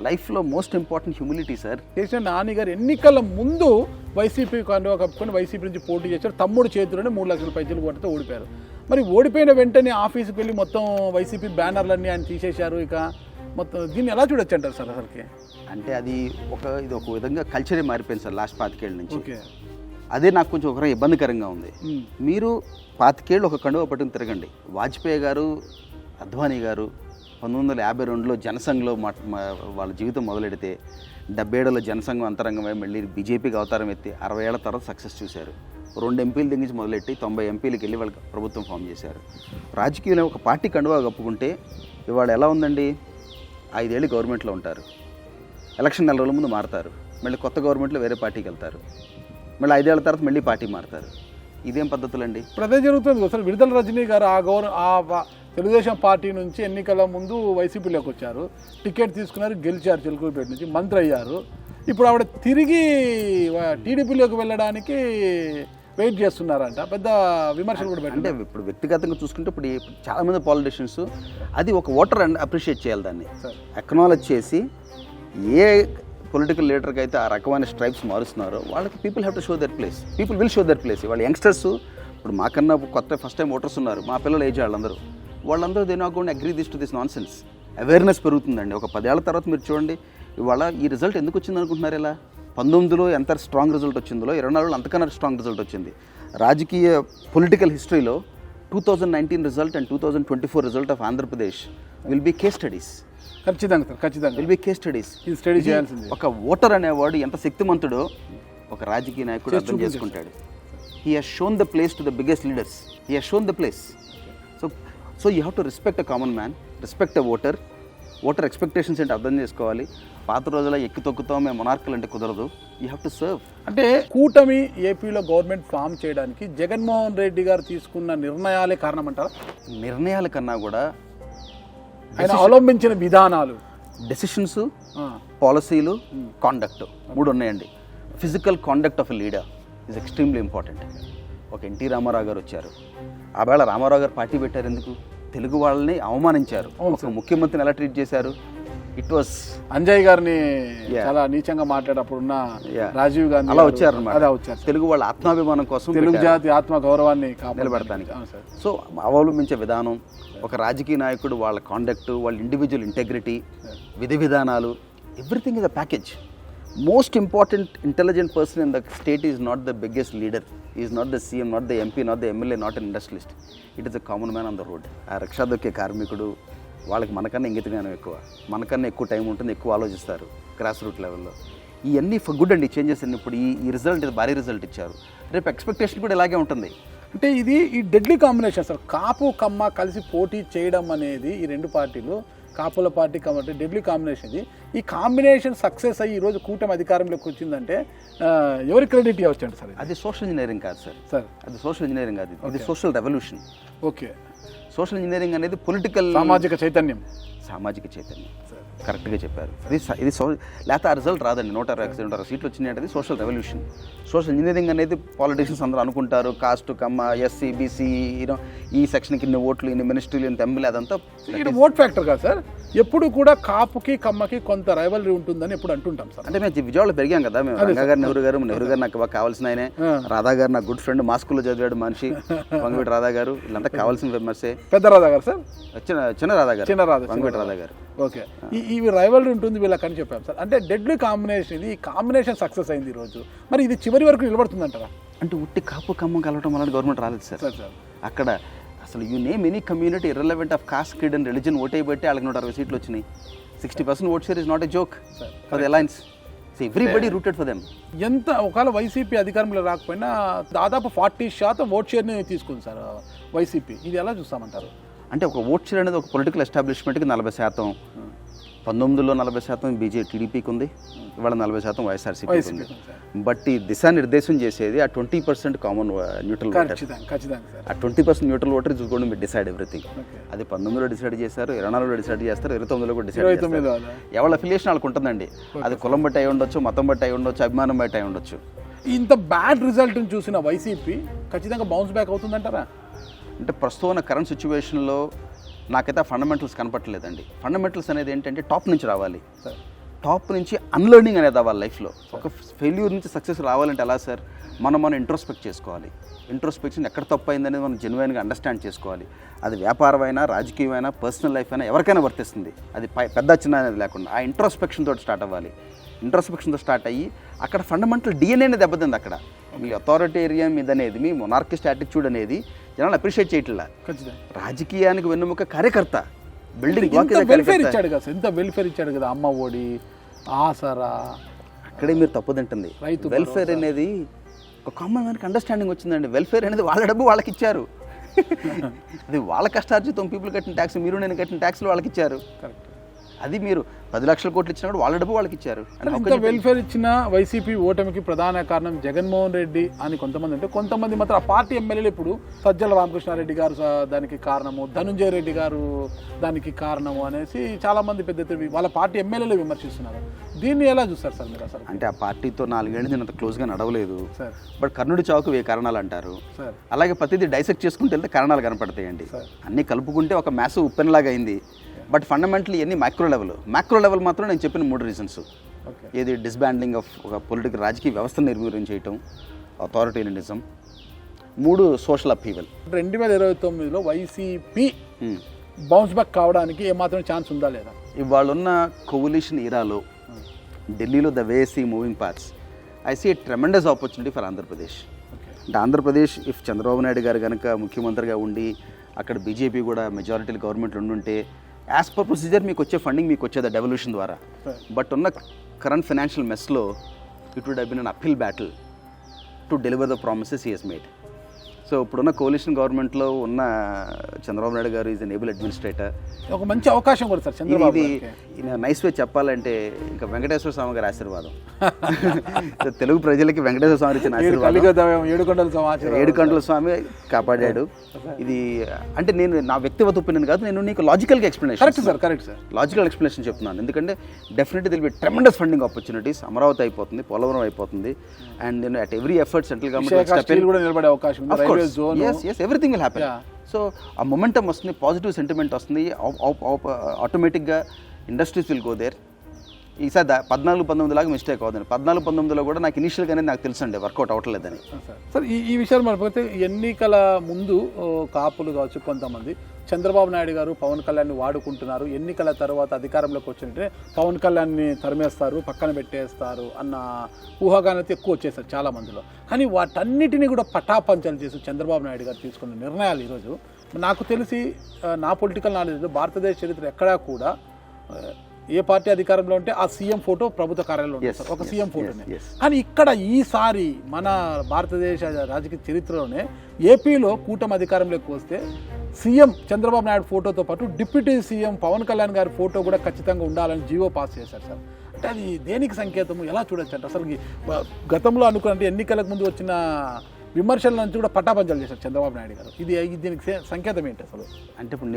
లైఫ్లో most important humility sir. Kesineni Nani గారు ఎన్నికల ముందు వైసీపీ కండువా కప్పుకొని వైసీపీ నుంచి పోటీ చేశారు. తమ్ముడు చేతిలోనే 3 లక్షల పైసలు కొట్టితే ఓడిపోయారు. మరి ఓడిపోయిన వెంటనే ఆఫీస్కి వెళ్ళి మొత్తం వైసీపీ బ్యానర్లన్నీ ఆయన తీసేశారు. ఇక మొత్తం దీన్ని ఎలా చూడొచ్చు అంటారు సార్ అసలుకి? అంటే అది ఇది ఒక విధంగా కల్చరే మారిపోయింది సార్ లాస్ట్ 25 ఏళ్ళ నుంచి. ఓకే, అదే నాకు కొంచెం ఒక ఇబ్బందికరంగా ఉంది. మీరు 25 ఏళ్ళు ఒక కండువా పట్టుకుని తిరగండి. వాజ్పేయి గారు, అద్వానీ గారు 1952లో జనసంఘ్లో వాళ్ళ జీవితం మొదలెడితే 77లో జనసంఘం అంతరంగమై మళ్ళీ బీజేపీకి అవతారం ఎత్తి 60 ఏళ్ల తర్వాత సక్సెస్ చూశారు. 2 ఎంపీలు దిగించి మొదలెట్టి 90 ఎంపీలకు వెళ్ళి వాళ్ళకి ప్రభుత్వం ఫామ్ చేశారు. రాజకీయంలో ఒక పార్టీ కండువా కప్పుకుంటే ఇవాళ ఎలా ఉందండి, 5 ఏళ్ళు గవర్నమెంట్లో ఉంటారు, ఎలక్షన్ 4 రోజుల ముందు మారుతారు, మళ్ళీ కొత్త గవర్నమెంట్లో వేరే పార్టీకి వెళ్తారు, మళ్ళీ 5 ఏళ్ల తర్వాత మళ్ళీ పార్టీ మారుతారు. ఇదేం పద్ధతులండి? ఇప్పుడు అదే జరుగుతుంది కదా సార్. విడుదల రజనీ గారు తెలుగుదేశం పార్టీ నుంచి ఎన్నికల ముందు వైసీపీలోకి వచ్చారు, టికెట్ తీసుకున్నారు, గెలిచారు, చిలుకూరుపేట నుంచి మంత్రి అయ్యారు. ఇప్పుడు ఆవిడ తిరిగి టీడీపీలోకి వెళ్ళడానికి వెయిట్ చేస్తున్నారంట, పెద్ద విమర్శలు కూడా అంటే ఇప్పుడు వ్యక్తిగతంగా చూసుకుంటే ఇప్పుడు చాలామంది పాలిటిషియన్స్ అది ఒక ఓటర్ అండ్ అప్రిషియేట్ చేయాలి, దాన్ని అక్నాలెడ్జ్ చేసి ఏ పొలిటికల్ లీడర్కి అయితే ఆ రకమైన స్ట్రైప్స్ మారుస్తున్నారో వాళ్ళకి people have to show their place, people will show their place. వాళ్ళ యంగ్స్టర్స్ ఇప్పుడు మాకన్నా కొత్త ఫస్ట్ టైం ఓటర్స్ ఉన్నారు, మా పిల్లలు ఏజ్ వాళ్ళందరూ they not going agree this to this nonsense. Awareness పెరుగుతుందండి. ఒక 10 ఏళ్ల తర్వాత మీరు చూడండి ఇవాళ ఈ రిజల్ట్ ఎందుకు వచ్చింది అనుకుంటున్నారు? ఇలా 19లో ఎంత స్ట్రాంగ్ రిజల్ట్ వచ్చిందో 24లో అంతకన్నా స్ట్రాంగ్ రిజల్ట్ వచ్చింది. రాజకీయ పొలిటికల్ హిస్టరీలో 2019 result and 2024 result of Andhra Pradesh will be case studies. ఖచ్చితంగా will be case studies. Study చేయాల్సింది. ఒక ఓటర్ అనేవాడు ఎంత శక్తిమంతుడో ఒక రాజకీయ నాయకుడు అర్థం చేసుకుంటాడు. He has shown the place to the biggest leaders, he has shown the place. So you have to respect a common man, respect a voter expectations ఏంటి అర్థం చేసుకోవాలి. పాత రోజుల్లో ఎక్కి తొక్కుతాం మేము మొనార్కల్ అంటే కుదరదు, యూ హ్యావ్ టు సర్వ్. అంటే కూటమి ఏపీలో గవర్నమెంట్ ఫామ్ చేయడానికి జగన్మోహన్ రెడ్డి గారు తీసుకున్న నిర్ణయాలే కారణం అంటారా? నిర్ణయాల కన్నా కూడా ఆయన అవలంబించిన విధానాలు, డెసిషన్స్, పాలసీలు, కాండక్ట్ 3 ఉన్నాయండి. Physical conduct of a leader is extremely important. ఒక ఎన్టీ రామారావు గారు వచ్చారు, ఆ వేళ రామారావు గారు పార్టీ పెట్టారు ఎందుకు? తెలుగు వాళ్ళని అవమానించారు. ఒక ముఖ్యమంత్రిని ఎలా ట్రీట్ చేశారు? ఇట్ వాస్ అంజయ్ గారిని చాలా నీచంగా మాట్లాడప్పుడున్న రాజీవ్ గాంధీ అలా వచ్చారు. తెలుగు వాళ్ళ ఆత్మాభిమానం కోసం, తెలుగు జాతి ఆత్మ గౌరవాన్ని నిలబెడతానికి. సో అవలంబించే విధానం, ఒక రాజకీయ నాయకుడు వాళ్ళ కాండక్ట్, వాళ్ళ ఇండివిజువల్ ఇంటెగ్రిటీ, విధి విధానాలు, everything is a package. Most important intelligent person in the state is not the biggest leader, he is not the CM, not the MP, not the MLA, not an industrialist. It is a common man on the road. ఆ rickshaw దొక్కే కార్మికుడు, వాళ్ళకి మనకన్నా ఇంగితగానం ఎక్కువ, మనకన్నా ఎక్కువ time ఉంటుంది, ఎక్కువ ఆలోచిస్తారు గ్రాస్ రూట్ లెవెల్లో. ఇవన్నీ ఫర్ గుడ్ అండి చేంజెస్ అండి. ఇప్పుడు ఈ రిజల్ట్ భారీ రిజల్ట్ ఇచ్చారు, రేపు ఎక్స్పెక్టేషన్ కూడా ఇలాగే ఉంటుంది. అంటే ఈ డెడ్లీ కాంబినేషన్ సార్, కాపు కమ్మ కలిసి పోటీ చేయడం అనేది ఈ 2 పార్టీలు, కాపుల పార్టీ కాబట్టి డెడ్లీ కాంబినేషన్. ఈ కాంబినేషన్ సక్సెస్ అయ్యి ఈరోజు కూటమి అధికారంలోకి వచ్చిందంటే ఎవరి క్రెడిట్ ఇవ్వచ్చు అండి సార్? అది సోషల్ ఇంజనీరింగ్ కాదు సార్, అది సోషల్ ఇంజనీరింగ్ కాదు, ఇది social revolution. Okay, social engineering అనేది పొలిటికల్ సామాజిక చైతన్యం కరెక్ట్గా చెప్పారు. ఇది లేకపోతే ఆ రిజల్ట్ రాదండి. 160 సీట్లు వచ్చినాయి అంటే సోషల్ రెవల్యూషన్. సోషల్ ఇంజనీరింగ్ అనేది పాలిటిషియన్స్ అందరూ అనుకుంటారు, కాస్ట్ కమ్మ, ఎస్సీ బీసీ, ఈ సెక్షన్కి ఇన్ని ఓట్లు, ఇన్ని మినిస్ట్రీలు, ఇంత ఎమ్మెల్యే, అదంతా ఇక్కడ ఓట్ ఫ్యాక్టర్ కాదు సార్. ఎప్పుడు కూడా కాపుకి కమ్మకి కొంత రైవలరీ ఉంటుందని ఎప్పుడు అంటుంటాం సార్. అంటే మేము విజయవాడలో పెరిగాం కదా, మేము రంగా గారు, నెహ్రూ గారు నాకు బాగా కావాల్సిన ఆయనే, రాధా గారు నాకు గుడ్ ఫ్రెండ్, మా స్కూల్లో చదివాడు మనిషి, వంగవీటి రాధా గారు, వీళ్ళంతా కావాల్సిన ఫేమసే. పెద్ద రాధా గారు సార్, చిన్న రాధా గారు, వంగవీటి రాధా గారు. ఓకే, ఇవి రైవలరీ ఉంటుంది వీళ్ళకని చెప్పాం సార్. అంటే డెడ్లీ కాంబినేషన్, ఇది కాంబినేషన్ సక్సెస్ అయింది ఈరోజు. మరి ఇది చివరి వరకు నిలబడుతుందంటారా? అంటే ఉట్టి కాపు కమ్మ కలవటం వల్ల గవర్నమెంట్ రాలేదు సార్. అక్కడ అసలు you name any community irrelevant of cost, creed and religion ఓటే పెట్టి వాళ్ళకి 160 సీట్లు వచ్చినాయి. 60% vote share is not a joke for the alliance. Everybody rooted for them. ఎంత ఒకవేళ వైసీపీ అధికారంలో రాకపోయినా దాదాపు 40% ఓట్ షేర్ని తీసుకుంది సార్ వైసీపీ. ఇది ఎలా చూస్తామంటారు? అంటే ఒక ఓట్ షేర్ అనేది ఒక పొలిటికల్ ఎస్టాబ్లిష్మెంట్కి 40%, 19లో 40% టీడీపీకి ఉంది, ఇవాళ 40% వైఎస్ఆర్సీపీకి ఉంది. బట్ ఈ దిశానిర్దేశం చేసేది ఆ 20% కామన్ న్యూట్రల్ ఓటర్. ఆ 20% neutral voter is going to decide everything. అది 19లో డిసైడ్ చేశారు, 24లో డిసైడ్ చేస్తారు, 29లో కూడా డిసైడ్ చేస్తారు. ఎవరి అఫిలియేషన్ వాళ్ళకి ఉంటుందండి. అది కులం బట్టి అయి ఉండొచ్చు, మతం బట్టి అయి ఉండొచ్చు, అభిమానం బట్టి అయి ఉండొచ్చు. ఇంత బ్యాడ్ రిజల్ట్ని చూసిన వైసీపీ ఖచ్చితంగా బౌన్స్ బ్యాక్ అవుతుందంటారా? అంటే ప్రస్తుతం ఉన్న కరెంట్ సిచ్యువేషన్లో నాకైతే ఫండమెంటల్స్ కనపట్టలేదండి. ఫండమెంటల్స్ అనేది ఏంటంటే టాప్ నుంచి రావాలి, టాప్ నుంచి అన్లర్నింగ్ అనేది అవ్వాలి లైఫ్లో. ఒక ఫెయిల్యూర్ నుంచి సక్సెస్ రావాలంటే ఎలా సార్? మనం ఇంట్రోస్పెక్ట్ చేసుకోవాలి. ఇంట్రోస్పెక్షన్ ఎక్కడ తప్పు అయిందనేది మనం జెన్యున్గా అండర్స్టాండ్ చేసుకోవాలి. అది వ్యాపారమైనా, రాజకీయమైనా, పర్సనల్ లైఫ్ అయినా ఎవరికైనా వర్తిస్తుంది. అది పెద్ద చిన్న అనేది లేకుండా ఆ ఇంట్రోస్పెక్షన్ తోటి స్టార్ట్ అవ్వాలి. ఇంట్రోస్పెక్షన్తో స్టార్ట్ అయ్యి అక్కడ ఫండమెంటల్ డిఎన్ఏ అనేది దెబ్బతింది. అక్కడ మీ అథారిటేరియన్ ఇది అనేది, మీ మొనార్కిస్ట్ యాటిట్యూడ్ అనేది జనాలు అప్రిషియేట్ చేయట్లా. రాజకీయానికి వెన్నుముక కార్యకర్త, బిల్డింగ్ వెల్ఫేర్ ఇచ్చాడు కదా, ఎంత వెల్ఫేర్ ఇచ్చాడు కదా, అమ్మ ఒడి, ఆసరా. అక్కడే మీరు తప్పుదంటుంది. వెల్ఫేర్ అనేది ఒక కామన్ మ్యాన్కి అండర్స్టాండింగ్ వచ్చిందండి. వెల్ఫేర్ అనేది వాళ్ళ డబ్బు వాళ్ళకి ఇచ్చారు. అది వాళ్ళ కష్టార్జితం, పీపుల్ కట్టిన ట్యాక్స్, మీరు నేను కట్టిన ట్యాక్స్లు వాళ్ళకి ఇచ్చారు. కరెక్ట్. అది మీరు 10 లక్షల కోట్లు ఇచ్చినప్పుడు వాళ్ళ డబ్బు వాళ్ళకి ఇచ్చారు. ఇంత వెల్ఫేర్ ఇచ్చిన వైసీపీ ఓటమికి ప్రధాన కారణం జగన్మోహన్ రెడ్డి అని కొంతమంది అంటే, కొంతమంది మాత్రం ఆ పార్టీ ఎమ్మెల్యేలు ఇప్పుడు సజ్జల రామకృష్ణారెడ్డి గారు దానికి కారణము, ధనుంజయ రెడ్డి గారు దానికి కారణము అనేసి చాలా మంది పెద్ద ఎత్తున వాళ్ళ పార్టీ ఎమ్మెల్యేలు విమర్శిస్తున్నారు. దీన్ని ఎలా చూస్తారు సార్ మీరు అసలు? అంటే ఆ పార్టీతో 4 ఏళ్ళు నేను అంత క్లోజ్గా నడవలేదు సార్. బట్ కర్ణుడి చావుకు 1000 కారణాలు అంటారు. సార్ అలాగే ప్రతిదీ డైసెక్ట్ చేసుకుంటే వెళ్తే కారణాలు కనపడతాయండి. అన్నీ కలుపుకుంటే ఒక మ్యాసివ్ ఉప్పెనలాగా అయింది. బట్ ఫండమెంటలీ ఇవన్నీ మైక్రో లెవెల్ మాత్రం నేను చెప్పిన 3 రీజన్స్. ఏది డిస్బాండింగ్ ఆఫ్ ఒక పొలిటికల్ రాజకీయ వ్యవస్థను నిర్వీర్యం చేయటం, అథారిటేరియనిజం, 3 సోషల్ అప్హీవల్. 2029లో వైసీపీ బౌన్స్ బ్యాక్ కావడానికి ఏమాత్రం ఛాన్స్ ఉందా లేదా? ఇవాళ ఉన్న కోవలిషన్ ఇరాలో ఢిల్లీలో the way see moving parts, I see a tremendous opportunity for Andhra Pradesh. అంటే ఆంధ్రప్రదేశ్ ఇఫ్ చంద్రబాబు నాయుడు గారు కనుక ముఖ్యమంత్రిగా ఉండి అక్కడ బీజేపీ కూడా మెజారిటీలు గవర్నమెంట్లు ఉండుంటే యాజ్ పర్ ప్రొసీజర్ మీకు వచ్చే ఫండింగ్ మీకు వచ్చేది డెవల్యూషన్ ద్వారా. బట్ ఉన్న కరెంట్ ఫైనాన్షియల్ మెస్లో it would have been an uphill battle to deliver the promises he has made. So ఇప్పుడున్న కోalition గవర్నమెంట్లో ఉన్న చంద్రబాబు నాయుడు గారు ఈజ్ ఎన్ ఏబుల్ అడ్మినిస్ట్రేటర్. ఒక మంచి అవకాశం కూడా సార్ చంద్రబాబు. ఇది నైస్ వే చెప్పాలంటే ఇంకా వెంకటేశ్వర స్వామి గారి ఆశీర్వాదం. తెలుగు ప్రజలకి వెంకటేశ్వర స్వామి ఇచ్చిన ఆశీర్వాదం, 7 గంటల స్వామి కాపాడాడు. ఇది అంటే నేను నా వ్యక్తిగత ఒపీనియన్ కాదు, నేను నీకు లాజికల్గా explanation. Correct sir, logical explanation చెప్తున్నాను. ఎందుకంటే definitely there'll be tremendous funding opportunities. Amaravati అయిపోతుంది, పోలవరం అయిపోతుంది, అండ్ నేను at every effort central government కూడా నిలబడే అవకాశం ఉంది. Yes, everything will happen. So ఆ మొమెంటం వస్తుంది, పాజిటివ్ సెంటిమెంట్ వస్తుంది, ఆటోమేటిక్గా ఇండస్ట్రీస్ విల్ గో దేర్. ఈసారి 14-19 లాగా మిస్టేక్ అవుతుంది. 14-19లో కూడా నాకు ఇనిషియల్గానే నాకు తెలుసండి వర్కౌట్ అవ్వట్లేదని. సార్ ఈ విషయాలు మనకపోతే ఎన్నికల ముందు కాపులు కావచ్చు కొంతమంది చంద్రబాబు నాయుడు గారు పవన్ కళ్యాణ్ని వాడుకుంటున్నారు, ఎన్నికల తర్వాత అధికారంలోకి వచ్చినట్టే పవన్ కళ్యాణ్ని తరిమేస్తారు, పక్కన పెట్టేస్తారు అన్న ఊహాగానైతే ఎక్కువ వచ్చేసారు చాలా మందిలో. కానీ వాటన్నిటిని కూడా పటాపంచలు చేసి చంద్రబాబు నాయుడు గారు తీసుకున్న నిర్ణయాలు ఈరోజు నాకు తెలిసి నా పొలిటికల్ నాలెడ్జ్ భారతదేశ చరిత్ర ఎక్కడా కూడా ఏ పార్టీ అధికారంలో ఉంటే ఆ సీఎం ఫోటో ప్రభుత్వ కార్యాలయంలో ఉంటుంది, ఒక సీఎం ఫోటోనే. కానీ ఇక్కడ ఈసారి మన భారతదేశ రాజకీయ చరిత్రలోనే ఏపీలో కూటమి అధికారంలోకి వస్తే సీఎం చంద్రబాబు నాయుడు ఫోటోతో పాటు డిప్యూటీ సీఎం పవన్ కళ్యాణ్ గారి ఫోటో కూడా ఖచ్చితంగా ఉండాలని జీవో పాస్ చేశారు సార్. అంటే అది దేనికి సంకేతము, ఎలా చూడొచ్చు అంటే అసలు గతంలో అనుకున్నట్టు ఎన్నికలకు ముందు వచ్చిన విమర్శల నుంచి కూడా పట్టాపంచలు చేశారు చంద్రబాబు నాయుడు గారు. ఇది దీనికి సంకేతం ఏంటి అసలు? అంటే ఇప్పుడు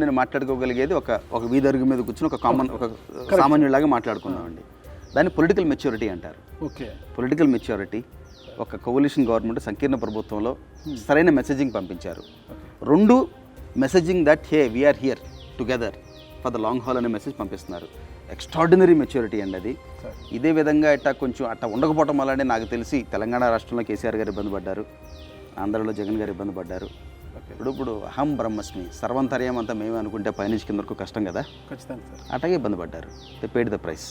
నేను మాట్లాడుకోగలిగేది ఒక వీధి అరుగు మీద కూర్చొని ఒక సామాన్యులాగా మాట్లాడుకున్నామండి. దాన్ని పొలిటికల్ మెచ్యూరిటీ అంటారు. Okay, political maturity. ఒక కోalition గవర్నమెంట్ సంకీర్ణ ప్రభుత్వంలో సరైన మెసేజింగ్ పంపించారు. 2 messaging that hey we're here together for the long haul అనే మెసేజ్ పంపిస్తున్నారు. ఎక్స్ట్రాడినరీ మెచ్యూరిటీ అండి అది. ఇదే విధంగా అట్లా ఉండకపోవటం వల్లనే నాకు తెలిసి తెలంగాణ రాష్ట్రంలో కేసీఆర్ గారు ఇబ్బంది పడ్డారు, ఆంధ్రలో జగన్ గారు ఇబ్బంది పడ్డారు. ఇప్పుడు అహం బ్రహ్మస్మి సర్వంతర్యం అంతా మేమే అనుకుంటే పైనుంచి కింద వరకు కష్టం కదా, ఖచ్చితంగా సార్ అట్లాగే ఇబ్బంది పడ్డారు. They paid the price.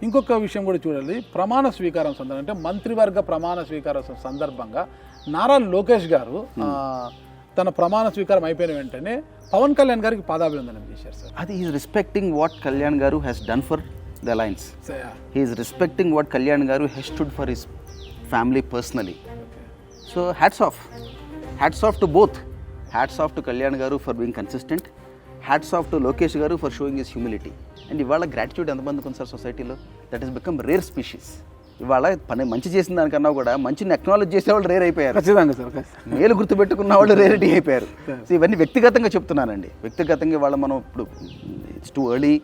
ఇంకొక విషయం కూడా చూడాలి, ప్రమాణ స్వీకారం సందర్భంగా అంటే మంత్రివర్గ ప్రమాణ స్వీకారం సందర్భంగా నారా లోకేష్ గారు తన ప్రమాణ స్వీకారం అయిపోయిన వెంటనే పవన్ కళ్యాణ్ గారికి పాదాభివందనం చేశారు సార్. అది is respecting what Kalyan garu has done for the alliance. He is respecting what Kalyan garu has stood for his family personally. So hats off to both. Hats off to Kalyan garu for being consistent, hats off to Lokesh garu for showing his humility. And ఇవాళ gratitude ఎంతమందికి ఉంది sir సొసైటీలో? That is become rare species. ఇవాళ మంచి చేసిన దానికన్నా కూడా మంచిని అక్నాలెడ్జ్ చేసేవాళ్ళు రేర్ అయిపోయారు. ఖచ్చితంగా సార్. మేలు గుర్తుపెట్టుకున్న వాళ్ళు రేరిటీ అయిపోయారు. సో ఇవన్నీ వ్యక్తిగతంగా చెప్తున్నానండి. వ్యక్తిగతంగా ఇవాళ మనం ఇప్పుడు ఇట్స్ టూ ఎర్లీ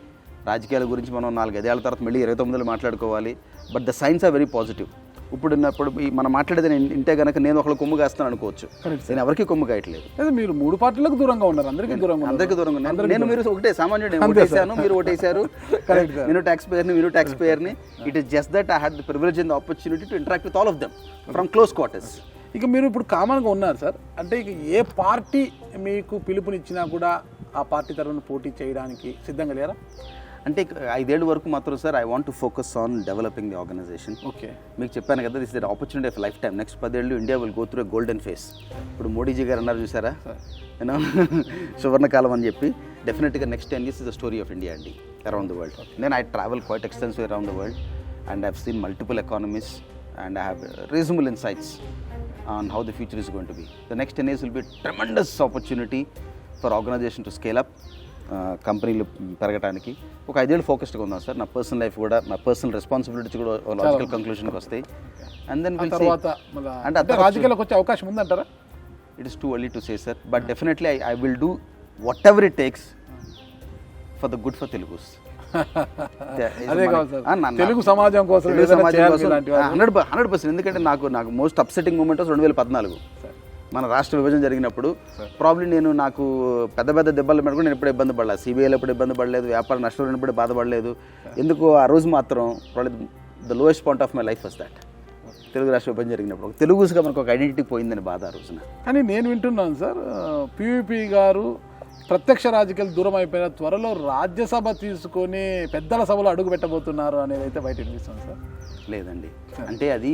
రాజకీయాల గురించి మనం 4-5 ఏళ్ల తర్వాత మళ్ళీ 29లో మాట్లాడుకోవాలి. But the signs are very positive. ఇప్పుడు మనం మాట్లాడేది ఇంటే కనుక నేను ఒకళ్ళు కొమ్ము కాస్తాను అనుకోవచ్చు, నేను ఎవరికి కొమ్ము కాయట్లేదు. మీరు 3 పార్టీలకు దూరంగా ఉన్నారు, అందరికీ దూరంగా ఉన్నారు. నేను మీరు ఒకటే సామాన్యుడు, ఓటేసాను, మీరు ఓటేశారు, నేను ట్యాక్స్ పేయర్ని, మీరు ట్యాక్స్ పేయర్ని. It is just that I had the privilege and the opportunity to interact with all of them from close quarters. ఇక మీరు ఇప్పుడు కామన్గా ఉన్నారు సార్, అంటే ఇక ఏ పార్టీ మీకు పిలుపునిచ్చినా కూడా ఆ పార్టీ తరఫున పోటీ చేయడానికి సిద్ధంగా లేరా? అంటే 5 ఏళ్ళ వరకు మాత్రం sir I want to focus on developing the organisation. Okay, మీకు చెప్పాను కదా, this is the opportunity of life time. Next 10 ఏళ్ళు India will go through a golden phase. ఇప్పుడు మోడీజీ గారు అన్నారు చూసారా, యూనో సువర్ణకాలం అని చెప్పి. డెఫినెట్గా next 10 years is the story of India అండి, అరౌండ్ ద వరల్డ్. నేను I travel quite extensive around the world and I have seen multiple economies and I have reasonable insights. on how the future is going to be. The next 10 years will be a tremendous opportunity for organization to scale up, కంపెనీలు పెరగడానికి. ఒక 5 ఏళ్ళు ఫోకస్డ్గా ఉందాం sir. నా personal life కూడా, నా personal responsibilities కూడా లాజికల్ కంక్లూషన్కి వస్తాయి. అండ్ దెన్ తర్వాత అంటే రాజకీయాలకు వచ్చే అవకాశం ఉందంటారా? It is too early to say sir, but definitely I will do what ever it takes for the good for Telugus. అదే కాదు సార్, తెలుగు సమాజం కోసం 100%. ఎందుకంటే నాకు మోస్ట్ అప్సెటింగ్ మూమెంట్ 2014 మన రాష్ట్ర విభజన జరిగినప్పుడు. ప్రాబ్లీ నాకు పెద్ద పెద్ద దెబ్బలు మీద కూడా నేను ఎప్పుడు ఇబ్బంది పడలేదు. సిబిఐలో ఎప్పుడు ఇబ్బంది పడలేదు, వ్యాపార నష్టం ఎప్పుడు బాధపడలేదు. ఎందుకు ఆ రోజు మాత్రం the lowest point of my life was that. Telugu రాష్ట్ర విభజన జరిగినప్పుడు తెలుగుగా మనకు ఒక ఐడెంటిటీ పోయిందని బాధ ఆ రోజున. కానీ నేను వింటున్నాను సార్, పివిపి గారు ప్రత్యక్ష రాజకీయాలు దూరం అయిపోయిన త్వరలో రాజ్యసభ తీసుకొని పెద్దల సభలో అడుగు పెట్టబోతున్నారు అనేది అయితే బయట వినిపిస్తుంది సార్. లేదండి, అంటే అది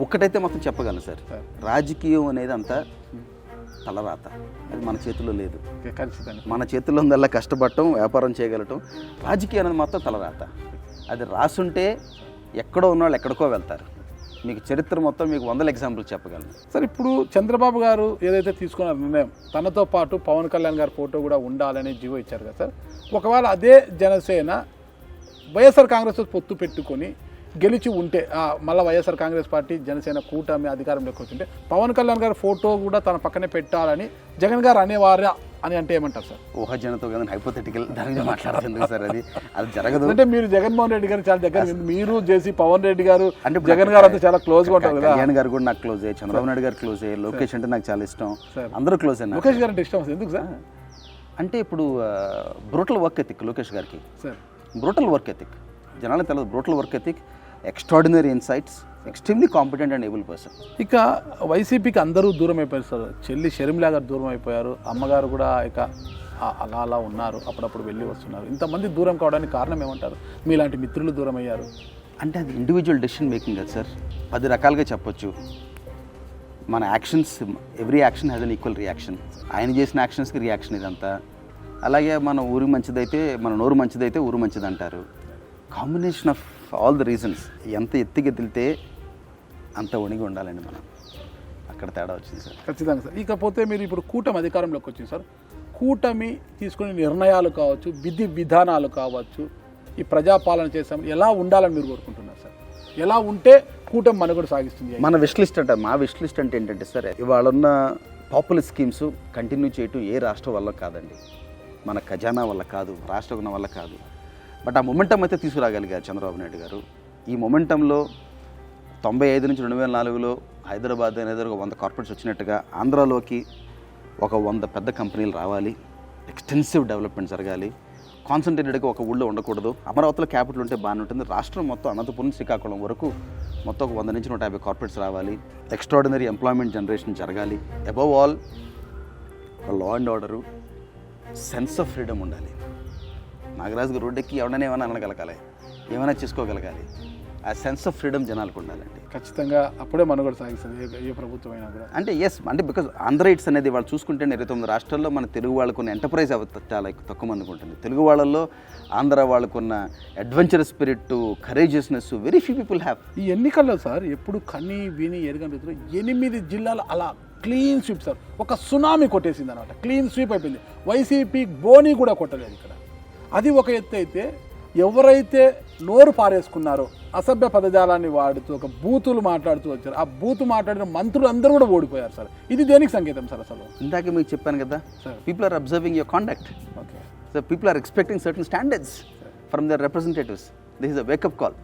ఒక్కటైతే మొత్తం చెప్పగలను సార్, రాజకీయం అనేది అంతా తలరాత, అది మన చేతిలో లేదు. మన చేతిలో ఉందల్లా కష్టపడటం, వ్యాపారం చేయగలటం. రాజకీయం అనేది మొత్తం తలరాత. అది రాసుంటే ఎక్కడో ఉన్నవాళ్ళు ఎక్కడికో వెళ్తారు. మీకు చరిత్ర మొత్తం మీకు 100 ఎగ్జాంపుల్ చెప్పగలను సార్. ఇప్పుడు చంద్రబాబు గారు ఏదైతే తీసుకున్నారు నిర్ణయం, తనతో పాటు పవన్ కళ్యాణ్ గారి ఫోటో కూడా ఉండాలని జీవో ఇచ్చారు కదా సార్. ఒకవేళ అదే జనసేన వైఎస్ఆర్ కాంగ్రెస్ పొత్తు పెట్టుకొని గెలిచి ఉంటే, మళ్ళీ వైఎస్ఆర్ కాంగ్రెస్ పార్టీ జనసేన కూటమి అధికారంలోకి వచ్చింటే పవన్ కళ్యాణ్ గారి ఫోటో కూడా తన పక్కనే పెట్టాలని జగన్ గారు అనేవారా అని అంటే ఏమంటారు సార్? ఊహాజనతో కదా, హైపోథెటికల్ దాని మాట్లాడుతుంది సార్. అది జరగదు. అంటే మీరు జగన్మోహన్ రెడ్డి గారు చాలా దగ్గర, మీరు చేసి పవన్ రెడ్డి గారు అంటే జగన్ గారు అంతా చాలా క్లోజ్గా ఉంటారు కదా. కళ్యాణ్ గారు కూడా నాకు క్లోజ్, చంద్రబాబు నాయుడు గారు క్లోజ్, లోకేష్ అంటే నాకు చాలా ఇష్టం, అందరూ క్లోజ్. లోకేష్ గారు అంటే ఇష్టం ఎందుకు సార్? అంటే ఇప్పుడు బ్రూటల్ వర్క్ ఎథిక్ లోకేష్ గారికి సార్, బ్రూటల్ వర్క్ ఎథిక్ జనాలకు తెలియదు. Brutal work ethic, extraordinary insights, extremely competent and able person. ఇక వైసీపీకి అందరూ దూరం అయిపోయారు సార్. చెల్లి షర్మిలా గారు దూరం అయిపోయారు, అమ్మగారు కూడా ఇక అలా ఉన్నారు, అప్పుడప్పుడు వెళ్ళి వస్తున్నారు. ఇంతమంది దూరం కావడానికి కారణం ఏమంటారు? మీలాంటి మిత్రులు దూరం అయ్యారు అంటే అది ఇండివిజువల్ డెసిషన్ మేకింగ్ కదా సార్. 10 రకాలుగా చెప్పొచ్చు. మన actions, every action has an equal reaction. ఆయన చేసిన యాక్షన్స్కి రియాక్షన్ ఇదంతా. అలాగే మన ఊరు మంచిదైతే, మన నోరు మంచిదైతే ఊరు మంచిది అంటారు. Combination of all the reasons. ఎంత ఎత్తుకెదిలితే అంత వణిగి ఉండాలండి మనం. అక్కడ తేడా వచ్చింది సార్. ఖచ్చితంగా సార్. ఇకపోతే మీరు ఇప్పుడు కూటమి అధికారంలోకి వచ్చింది సార్. కూటమి తీసుకునే నిర్ణయాలు కావచ్చు, విధి విధానాలు కావచ్చు, ఈ ప్రజాపాలన చేసాం ఎలా ఉండాలని మీరు కోరుకుంటున్నారు సార్? ఎలా ఉంటే కూటమి మనుగడ సాగిస్తుంది? మన విష్ లిస్ట్ అంటే, మా విష్ లిస్ట్ అంటే ఏంటంటే సార్, ఇవాళ ఉన్న పాపులర్ స్కీమ్స్ కంటిన్యూ చేయటం ఏ రాష్ట్రం వల్ల కాదండి, మన ఖజానా వల్ల కాదు, రాష్ట్రం వల్ల కాదు. బట్ ఆ మొమెంటం అయితే తీసుకురాగలిగారు చంద్రబాబు నాయుడు గారు. ఈ మొమెంటంలో 95 నుంచి 2004లో హైదరాబాద్ అనేది ఒక 100 కార్పొరేట్స్ వచ్చినట్టుగా ఆంధ్రాలోకి ఒక 100 పెద్ద కంపెనీలు రావాలి, ఎక్స్టెన్సివ్ డెవలప్మెంట్ జరగాలి. కాన్సన్ట్రేటెడ్గా ఒక ఊళ్ళో ఉండకూడదు. అమరావతిలో క్యాపిటల్ ఉంటే బాగానే ఉంటుంది. రాష్ట్రం మొత్తం అనంతపురం, శ్రీకాకుళం వరకు మొత్తం ఒక 100 నుంచి 150 కార్పొరేట్స్ రావాలి. ఎక్స్ట్రాడినరీ ఎంప్లాయ్మెంట్ జనరేషన్ జరగాలి. అబవ్ ఆల్ ఒక law and order, sense of freedom ఉండాలి. నాగరాజుకు రోడ్డెక్కి ఎవడనే ఏమైనా అనగలగాలి, ఏమైనా చేసుకోగలగాలి. ఆ సెన్స్ ఆఫ్ ఫ్రీడమ్ జనాలకు ఉండాలండి. ఖచ్చితంగా అప్పుడే మనుగడ సాగిస్తుంది ఏ ప్రభుత్వం అయినా కూడా. అంటే అంటే బికాజ్ ఆంధ్రైట్స్ అనేది వాళ్ళు చూసుకుంటే 29 రాష్ట్రాల్లో మన తెలుగు వాళ్ళకున్న ఎంటర్ప్రైజ్ చాలా తక్కువ మందికి ఉంటుంది. తెలుగు వాళ్ళల్లో ఆంధ్ర వాళ్ళకున్న adventurous spirit, courageousness very few people have. ఈ ఎన్నికల్లో సార్ ఎప్పుడు కని విని ఎరగని రీతిలో 8 జిల్లాలు అలా క్లీన్ స్వీప్ సార్, ఒక సునామీ కొట్టేసింది అనమాట. క్లీన్ స్వీప్ అయిపోయింది. వైసీపీ బోనీ కూడా కొట్టలేదు ఇక్కడ. అది ఒక ఎత్తు అయితే, ఎవరైతే నోరు పారేసుకున్నారో, అసభ్య పదజాలాన్ని వాడుతూ ఒక బూతులు మాట్లాడుతూ వచ్చారు, ఆ బూతు మాట్లాడిన మంత్రులు అందరూ కూడా ఓడిపోయారు సార్. ఇది దేనికి సంకేతం సార్? అసలు ఇందాకే మీకు చెప్పాను కదా, people are observing your conduct. Okay so people are expecting certain standards from their representatives. This is a wake up call.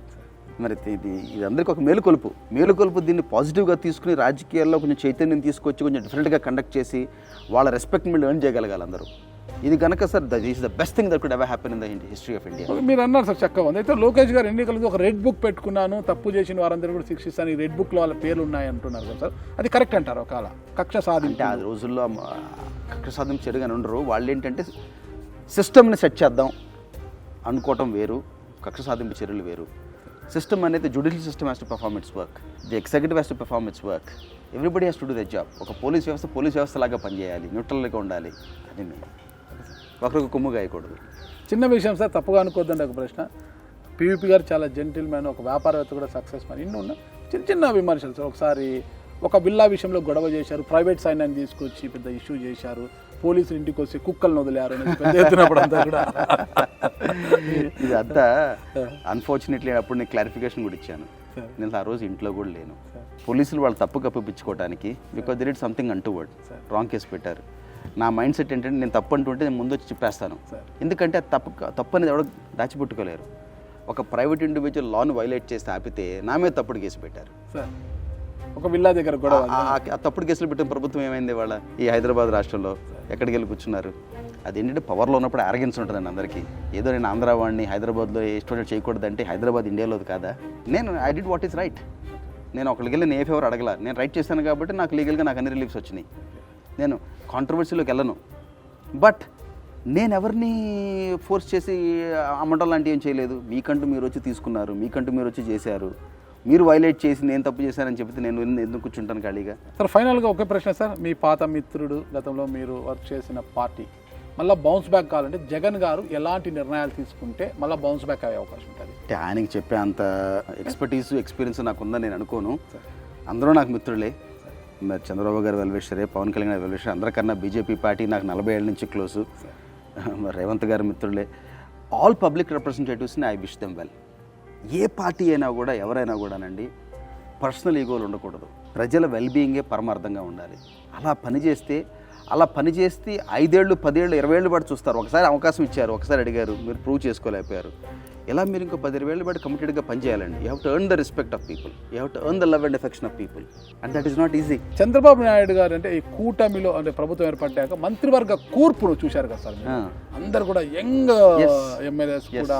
మరి ఇది అందరికీ ఒక మేలుకొలుపు. దీన్ని పాజిటివ్గా తీసుకుని రాజకీయాల్లో కొంచెం చైతన్యం తీసుకొచ్చి కొంచెం డిఫరెంట్గా కండక్ట్ చేసి వాళ్ళ రెస్పెక్ట్ మీద ఎర్న్ చేయగలగాలి అందరూ. ఇది కనుక sir, that is the best thing that could ever happen in the history of India. మీరు అన్నారు సార్ చక్కగా ఉంది. అయితే లోకేష్ గారు ఎన్నికలతో ఒక రెడ్ బుక్ పెట్టుకున్నాను, తప్పు చేసిన వారందరూ కూడా శిక్షిస్తాను, ఈ రెడ్ బుక్లో వాళ్ళ పేర్లు ఉన్నాయి అంటున్నారు కదా సార్. అది కరెక్ట్ అంటారు? ఒకవేళ కక్ష సాధింటే, ఆ రోజుల్లో కక్ష సాధింపు చెడుగానే ఉండరు వాళ్ళు. ఏంటంటే సిస్టమ్ని సెట్ చేద్దాం అనుకోవటం వేరు, కక్ష సాధింపు చర్యలు వేరు. సిస్టమ్ అనేది judicial system has to perform it's work, the executive has to perform it's work, everybody has to do the job. ఒక పోలీస్ వ్యవస్థ లాగా పనిచేయాలి, న్యూట్రల్గా ఉండాలి. అది ఒకరికి కొమ్ము గాయకూడదు. చిన్న విషయం సార్, తప్పుగా అనుకోద్దండి ఒక ప్రశ్న. పివిపి గారు చాలా జెంటిల్ మ్యాన్, ఒక వ్యాపారవేత్త కూడా సక్సెస్ మ్యాన్, ఇన్ని ఉన్న చిన్న విమర్శలు సార్. ఒకసారి ఒక విల్లా విషయంలో గొడవ చేశారు, ప్రైవేట్ సైన్యాన్ని తీసుకొచ్చి పెద్ద ఇష్యూ చేశారు, పోలీసులు ఇంటికి వచ్చి కుక్కలను వదిలేరు అనేది పెద్ద ఎత్తునప్పుడు అంతా కూడా ఇదంతా అన్ఫార్చునేట్లీ అప్పుడు నేను క్లారిఫికేషన్ కూడా ఇచ్చాను. నేను ఆ రోజు ఇంట్లో కూడా లేను. పోలీసులు వాళ్ళు తప్పు కప్పిపించుకోవడానికి because they did something untoward wrong case పెట్టారు. నా మైండ్ సెట్ ఏంటంటే నేను తప్పు అంటుంటే నేను ముందు వచ్చి చెప్పేస్తాను, ఎందుకంటే అది తప్పు అనేది ఎవడో దాచిపెట్టుకోలేరు. ఒక ప్రైవేట్ ఇండివిజువల్ లాను వైలేట్ చేస్తే ఆపితే నా మీద తప్పుడు కేసు పెట్టారు. ఒక విల్లా దగ్గర కూడా ఆ తప్పుడు కేసులు పెట్టిన ప్రభుత్వం ఏమైంది వాళ్ళ ఈ హైదరాబాద్ రాష్ట్రంలో ఎక్కడికి వెళ్ళి కూర్చున్నారు? అదేంటంటే పవర్లో ఉన్నప్పుడు అరగెన్స్ ఉంటుందండి అందరికీ. ఏదో నేను ఆంధ్ర వాడిని హైదరాబాద్లో స్టూడెంట్ చేయకూడదంటే హైదరాబాద్ ఇండియాలోది కాదా? నేను I did what is right. నేను ఒకరికి వెళ్ళి నేను ఏ ఫేవర్ అడగల, నేను రైట్ చేశాను కాబట్టి నాకు లీగల్గా నాకు అన్ని రిలీఫ్స్ వచ్చినాయి. నేను కాంట్రవర్సీలోకి వెళ్ళను. బట్ నేను ఎవరిని ఫోర్స్ చేసి అమ్మటం లాంటివి ఏం చేయలేదు. మీకంటూ మీరు వచ్చి తీసుకున్నారు, మీకంటూ మీరు వచ్చి చేశారు, మీరు వైలేట్ చేసి నేను తప్పు చేశానని చెప్తే నేను ఎందుకు కూర్చుంటాను ఖాళీగా? సార్ ఫైనల్గా ఒకే ప్రశ్న సార్, మీ పాత మిత్రుడు గతంలో మీరు వర్క్ చేసిన పార్టీ మళ్ళీ బౌన్స్ బ్యాక్ కావాలంటే జగన్ గారు ఎలాంటి నిర్ణయాలు తీసుకుంటే మళ్ళీ బౌన్స్ బ్యాక్ అయ్యే అవకాశం ఉంటుంది? అంటే ఆయనకి చెప్పే అంత ఎక్స్పీరియన్స్ నాకు ఉందని నేను అనుకోను. అందరూ నాకు మిత్రులే. మరి చంద్రబాబు గారు వెల్విషరే, పవన్ కళ్యాణ్ గారు వెల్విషరే, అందరికన్నా బీజేపీ పార్టీ నాకు 40 ఏళ్ళ నుంచి క్లోజు. మరి రేవంత్ గారు మిత్రులే. ఆల్ పబ్లిక్ రిప్రజెంటేటివ్స్ని ఐ విష్ దెమ్ వెల్. ఏ పార్టీ అయినా కూడా ఎవరైనా కూడానండి పర్సనల్ ఈగోలు ఉండకూడదు. ప్రజల వెల్బీయింగే పరమార్థంగా ఉండాలి. అలా పనిచేస్తే 5 ఏళ్ళు 10 ఏళ్ళు 20 ఏళ్ళు పాటు చూస్తారు. ఒకసారి అవకాశం ఇచ్చారు, ఒకసారి అడిగారు, మీరు ప్రూవ్ చేసుకోలేకపోయారు. ఇలా మీరు ఇంకో 10 ఏళ్ళు పాటు కమిటెడ్గా పనిచేయాలండి. You have to earn the respect of people, you have to earn the love and affection of people, and that is not easy. Chandrababu Naidu garu అంటే ఈ కూటమిలో అంటే ప్రభుత్వం ఏర్పడ్డాక మంత్రివర్గ కూర్పును చూశారు కదా సార్, అందరు కూడా యంగ్ ఎమ్మెల్యేస్ కూడా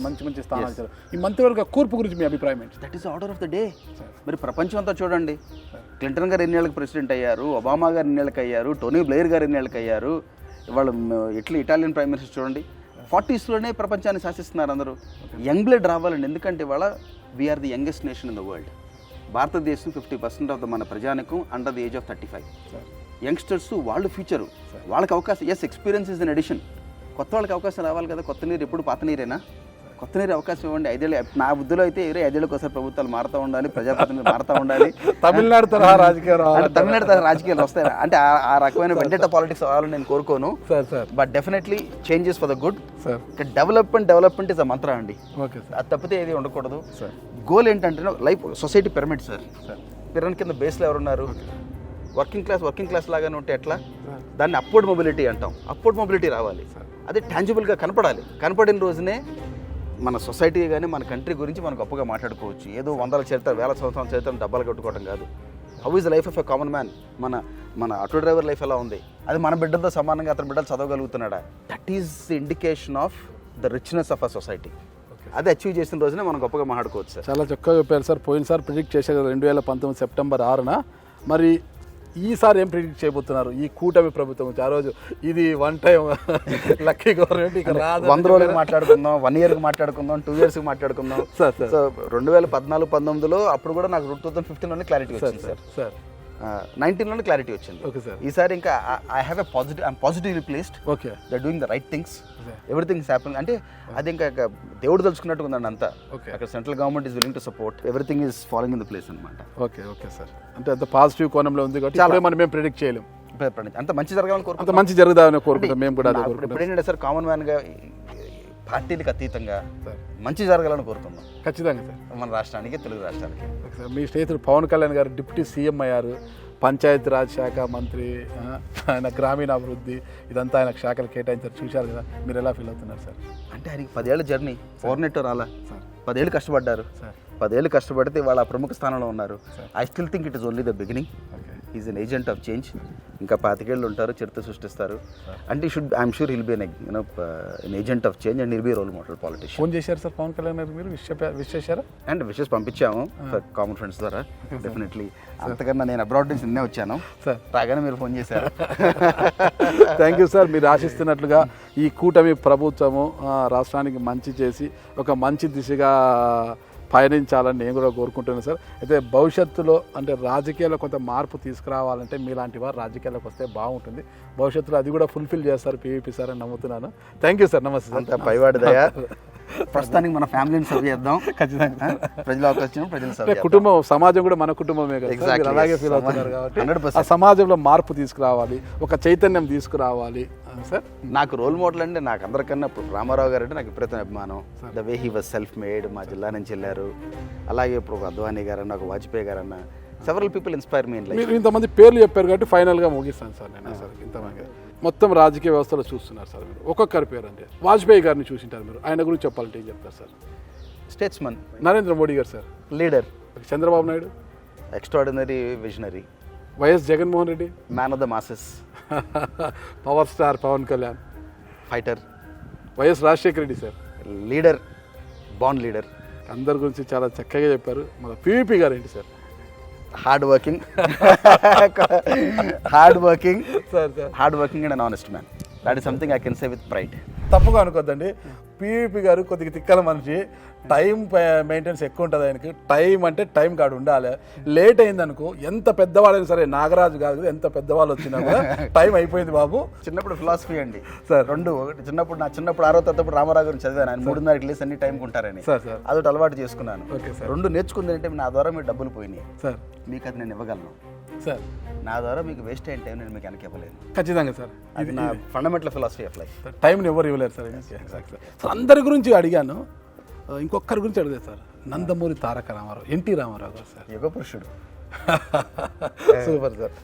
మంచి స్థానాలు ఇచ్చారు. ఈ మంత్రివర్గ కూర్పు గురించి మీ అభిప్రాయం ఏంటి? That is order of the day. మరి ప్రపంచం అంతా చూడంండి, క్లింటన్ గారు 2 ఏళ్ళకి ప్రెసిడెంట్ అయ్యారు, ఒబామా గారు 2 ఏళ్ళకి అయ్యారు, టోనీ బ్లెయిర్ గారు 2 ఏళ్ళకి అయ్యారు, ఇవాళ ఇటాలియన్ ప్రైమ్ మినిస్టర్ చూడండి 40sలోనే ప్రపంచాన్ని శాసిస్తున్నారు అందరూ. యంగ్ బ్లడ్ రావాలండి, ఎందుకంటే ఇవాళ we're the youngest nation in the world. భారతదేశం 50% ఆఫ్ ద మన ప్రజానికం under the age of 35. Youngsters వాళ్ళు ఫ్యూచరు, వాళ్ళకి అవకాశం. Experience is an addition. కొత్త వాళ్ళకి అవకాశం రావాలి కదా. కొత్త నీరు ఎప్పుడు పాత నీరేనా? కొత్త నీరు అవకాశం ఇవ్వండి. 5 ఏళ్ళు. నా బుద్ధిలో అయితే 5 ఏళ్ళకి ఒకసారి ప్రభుత్వాలు మారుతూ ఉండాలి, ప్రజాప్రతినిధులు మారుతూ ఉండాలి. తమిళనాడు తరహా రాజకీయాలు వస్తాయి అంటే ఆ రకమైన వెండెట పాలిటిక్స్ అవ్వాలని నేను కోరుకోను. But definitely changes for the good. Development is a mantra అండి. అది తప్పితే ఏది ఉండకూడదు. గోల్ ఏంటంటే life society pyramid sir. Pyramid కింద బేస్లో ఎవరున్నారు? వర్కింగ్ క్లాస్ లాగానే ఉంటే ఎట్లా? దాన్ని అప్వర్డ్ మొబిలిటీ అంటాం. అప్వర్డ్ మొబిలిటీ రావాలి, అది టాంజిబుల్గా కనపడాలి. కనపడిన రోజునే మన సొసైటీ కానీ మన కంట్రీ గురించి మనం గొప్పగా మాట్లాడుకోవచ్చు. ఏదో 100 చరిత్ర 1000 సంవత్సరాల చరిత్ర డబ్బాలు కట్టుకోవడం కాదు. How is the life of a common man? మన ఆటో డ్రైవర్ లైఫ్ ఎలా ఉంది? అది మన బిడ్డలతో సమానంగా అతని బిడ్డలు చదవగలుగుతున్నాడా? That is the indication of the richness of a society. అది అచీవ్ చేసిన రోజునే మనం గొప్పగా మాట్లాడుకోవచ్చు సార్. చాలా చక్కగా చెప్పారు సార్. పోయినసారి ప్రిడిక్ట్ చేశారు 2019 సెప్టెంబర్ 6న. మరి ఈసారి ఏం ప్రిడిక్ట్ చేయబోతున్నారు ఈ కూటమి ప్రభుత్వం? ఆ రోజు ఇది 1 టైం లక్కీ గవర్నమెంట్, ఇక 100 రోజులకు మాట్లాడుకుందాం, 1 ఇయర్కి మాట్లాడుకుందాం, 2 ఇయర్స్కి మాట్లాడుకుందాం సార్. సో 2014-19లో అప్పుడు కూడా నాకు 2015లోనే క్లారిటీ వచ్చింది సార్. 19లోనే క్లారిటీ వచ్చింది. Okay sir. ఈసారి ఇంకా I'm positively placed. Okay, they doing the right things, everything is happening. అంటే అది ఇంకా దేవుడు తలుచుకున్నట్టుగా ఉందండి అంతా. అక్కడ central government is willing to support, everything is following in the place అనమాట. Okay sir. అంటే అంత పాజిటివ్ కోణంలో ఉంది కాబట్టి చాలా మనం మేము ప్రిడిక్ట్ చేయలేం. అంత మంచి జరగాలని కోరుకుంటాం, అంత మంచి జరుగుదామని కోరుకుంటాం మేము కూడా. ఇప్పుడు ఏంటంటే సార్, కామన్ మ్యాన్గా పార్టీలకు అతీతంగా మంచి జరగాలని కోరుకుందాం ఖచ్చితంగా సార్, మన రాష్ట్రానికి, తెలుగు రాష్ట్రానికి. మీ స్నేహితుడు పవన్ కళ్యాణ్ గారు డిప్యూటీ సీఎం అయ్యారు, పంచాయతీరాజ్ శాఖ మంత్రి, ఆయన గ్రామీణాభివృద్ధి ఇదంతా ఆయన శాఖలు కేటాయించారు, చూశారు కదా, మీరు ఎలా ఫీల్ అవుతున్నారు సార్? అంటే ఆయనకి 10 ఏళ్ళ జర్నీ, ఓవర్నెట్ రాలా సార్. 10 ఏళ్ళు కష్టపడ్డారు. 10 ఏళ్ళు కష్టపడితే వాళ్ళ ప్రముఖ స్థానంలో ఉన్నారు. I still think it is only the beginning. Is an agent of change. ఇంకా 25 ఏళ్ళు ఉంటారు, చరిత్ర సృష్టిస్తారు. అంటే I'm sure he'll be an agent of change and he'll be role model politician. Phone చేశారు సార్ పవన్ కళ్యాణ్ గారు, మీరు విష్ చేశారా? అండ్ విషెస్ పంపించాము కామన్ ఫ్రెండ్స్ ద్వారా. డెఫినెట్లీ. అంతకన్నా నేను అబ్రాడ్ నుంచి నిన్నే వచ్చాను సార్, రాగానే మీరు ఫోన్ చేశారు. Thank you sir. మీరు ఆశిస్తున్నట్లుగా ఈ కూటమి ప్రభుత్వము రాష్ట్రానికి మంచి చేసి ఒక మంచి దిశగా పయనించాలని నేను కూడా కోరుకుంటున్నాను సార్. అయితే భవిష్యత్తులో అంటే రాజకీయాల్లో కొంత మార్పు తీసుకురావాలంటే మీలాంటి వారు రాజకీయాల్లోకి వస్తే బాగుంటుంది. భవిష్యత్తులో అది కూడా ఫుల్ఫిల్ చేస్తారు పీవీపీ సార్ అని నమ్ముతున్నాను. Thank you sir. నమస్తే సార్. పైవాడి దయ. ప్రస్తుతానికి మన ఫ్యామిలీని సర్వ్ చేద్దాం. ఖచ్చితంగా ప్రజలు అవకాశం ప్రజలు సర్వ్ అంటే కుటుంబం సమాజం కూడా మన కుటుంబమే కదా సార్. మీరు అలాగే ఫీల్ అవుతున్నారు కాబట్టి 100%. ఆ సమాజంలో మార్పు తీసుకురావాలి, ఒక చైతన్యం తీసుకురావాలి సార్. నాకు రోల్ మోడల్ అంటే నాకు అందరికన్నా ఇప్పుడు రామారావు గారు అంటే నాకు విపరీతం అభిమానం. The way he was self made, మా జిల్లా నుంచి వెళ్ళారు. అలాగే ఇప్పుడు ఒక అద్వానీ గారన్న, ఒక వాజ్పేయి గారన్న, several people inspire me in life. మీరు ఇంతమంది పేర్లు చెప్పారు కాబట్టి ఫైనల్గా ముగిస్తాను సార్ నేను అసలు. ఇంతమంది మొత్తం రాజకీయ వ్యవస్థలో చూస్తున్నారు సార్ మీరు, ఒక్కొక్కరి పేరు అంటే వాజ్పేయి గారిని చూసింటారు మీరు, ఆయన గురించి చెప్పాలంటే ఏం చెప్తారు sir? Statesman. Narendra Modi garu sir, leader. Chandrababu Naidu, extraordinary visionary. YS Jaganmohan Reddy, man of the masses. Power star Pawan Kalyan, fighter. YS Rajasekhara Reddy sir, leader, బాండ్ లీడర్. అందరి గురించి చాలా చక్కగా చెప్పారు. మన పివిపి గారు ఏంటి sir? Hard working, hard working, sir hard working and an honest man. That is something I can say with pride. తప్పుగా అనుకోద్దండి, పివిపి గారు కొద్దిగా తిక్కల మనిషి, టైం మెయింటెనెన్స్ ఎక్కువ ఉంటుంది ఆయనకి. టైం అంటే టైం కాడు ఉండాలి. లేట్ అయిందనుకో, ఎంత పెద్దవాళ్ళైనా సరే, నాగరాజు కాదు ఎంత పెద్దవాళ్ళు వచ్చినా కూడా టైం అయిపోయింది బాబు. చిన్నప్పుడు ఫిలాసఫీ అండి సార్. రెండు, ఒకటి చిన్నప్పుడు నా చిన్నప్పుడు 6వ తరగతి రామారావు గురించి చదివాను. ఆయన 3:30 లేసి అన్ని టైంకి ఉంటారని. సార్ సార్ అదొకటి అలవాటు చేసుకున్నాను. Okay sir. రెండు నేర్చుకుంది అంటే నా ద్వారా మీరు డబ్బులు పోయినాయి సార్. మీకు అది నేను ఇవ్వగలను. సార్ నా ద్వారా మీకు వేస్ట్ అయిన టైం నేను మీకు వెనక్కి ఇవ్వలేను. ఖచ్చితంగా సార్. అది నా ఫండమెంటల్ ఫిలాసఫీ ఆఫ్ లైఫ్. టైంని ఎవరు ఇవ్వలేరు సార్. సార్ అందరి గురించి అడిగాను, ఇంకొకరి గురించి అడిగారు సార్. నందమూరి తారక రామారావు, ఎన్టీ రామారావు గారు సార్. యుగ పురుషుడు. Super sir.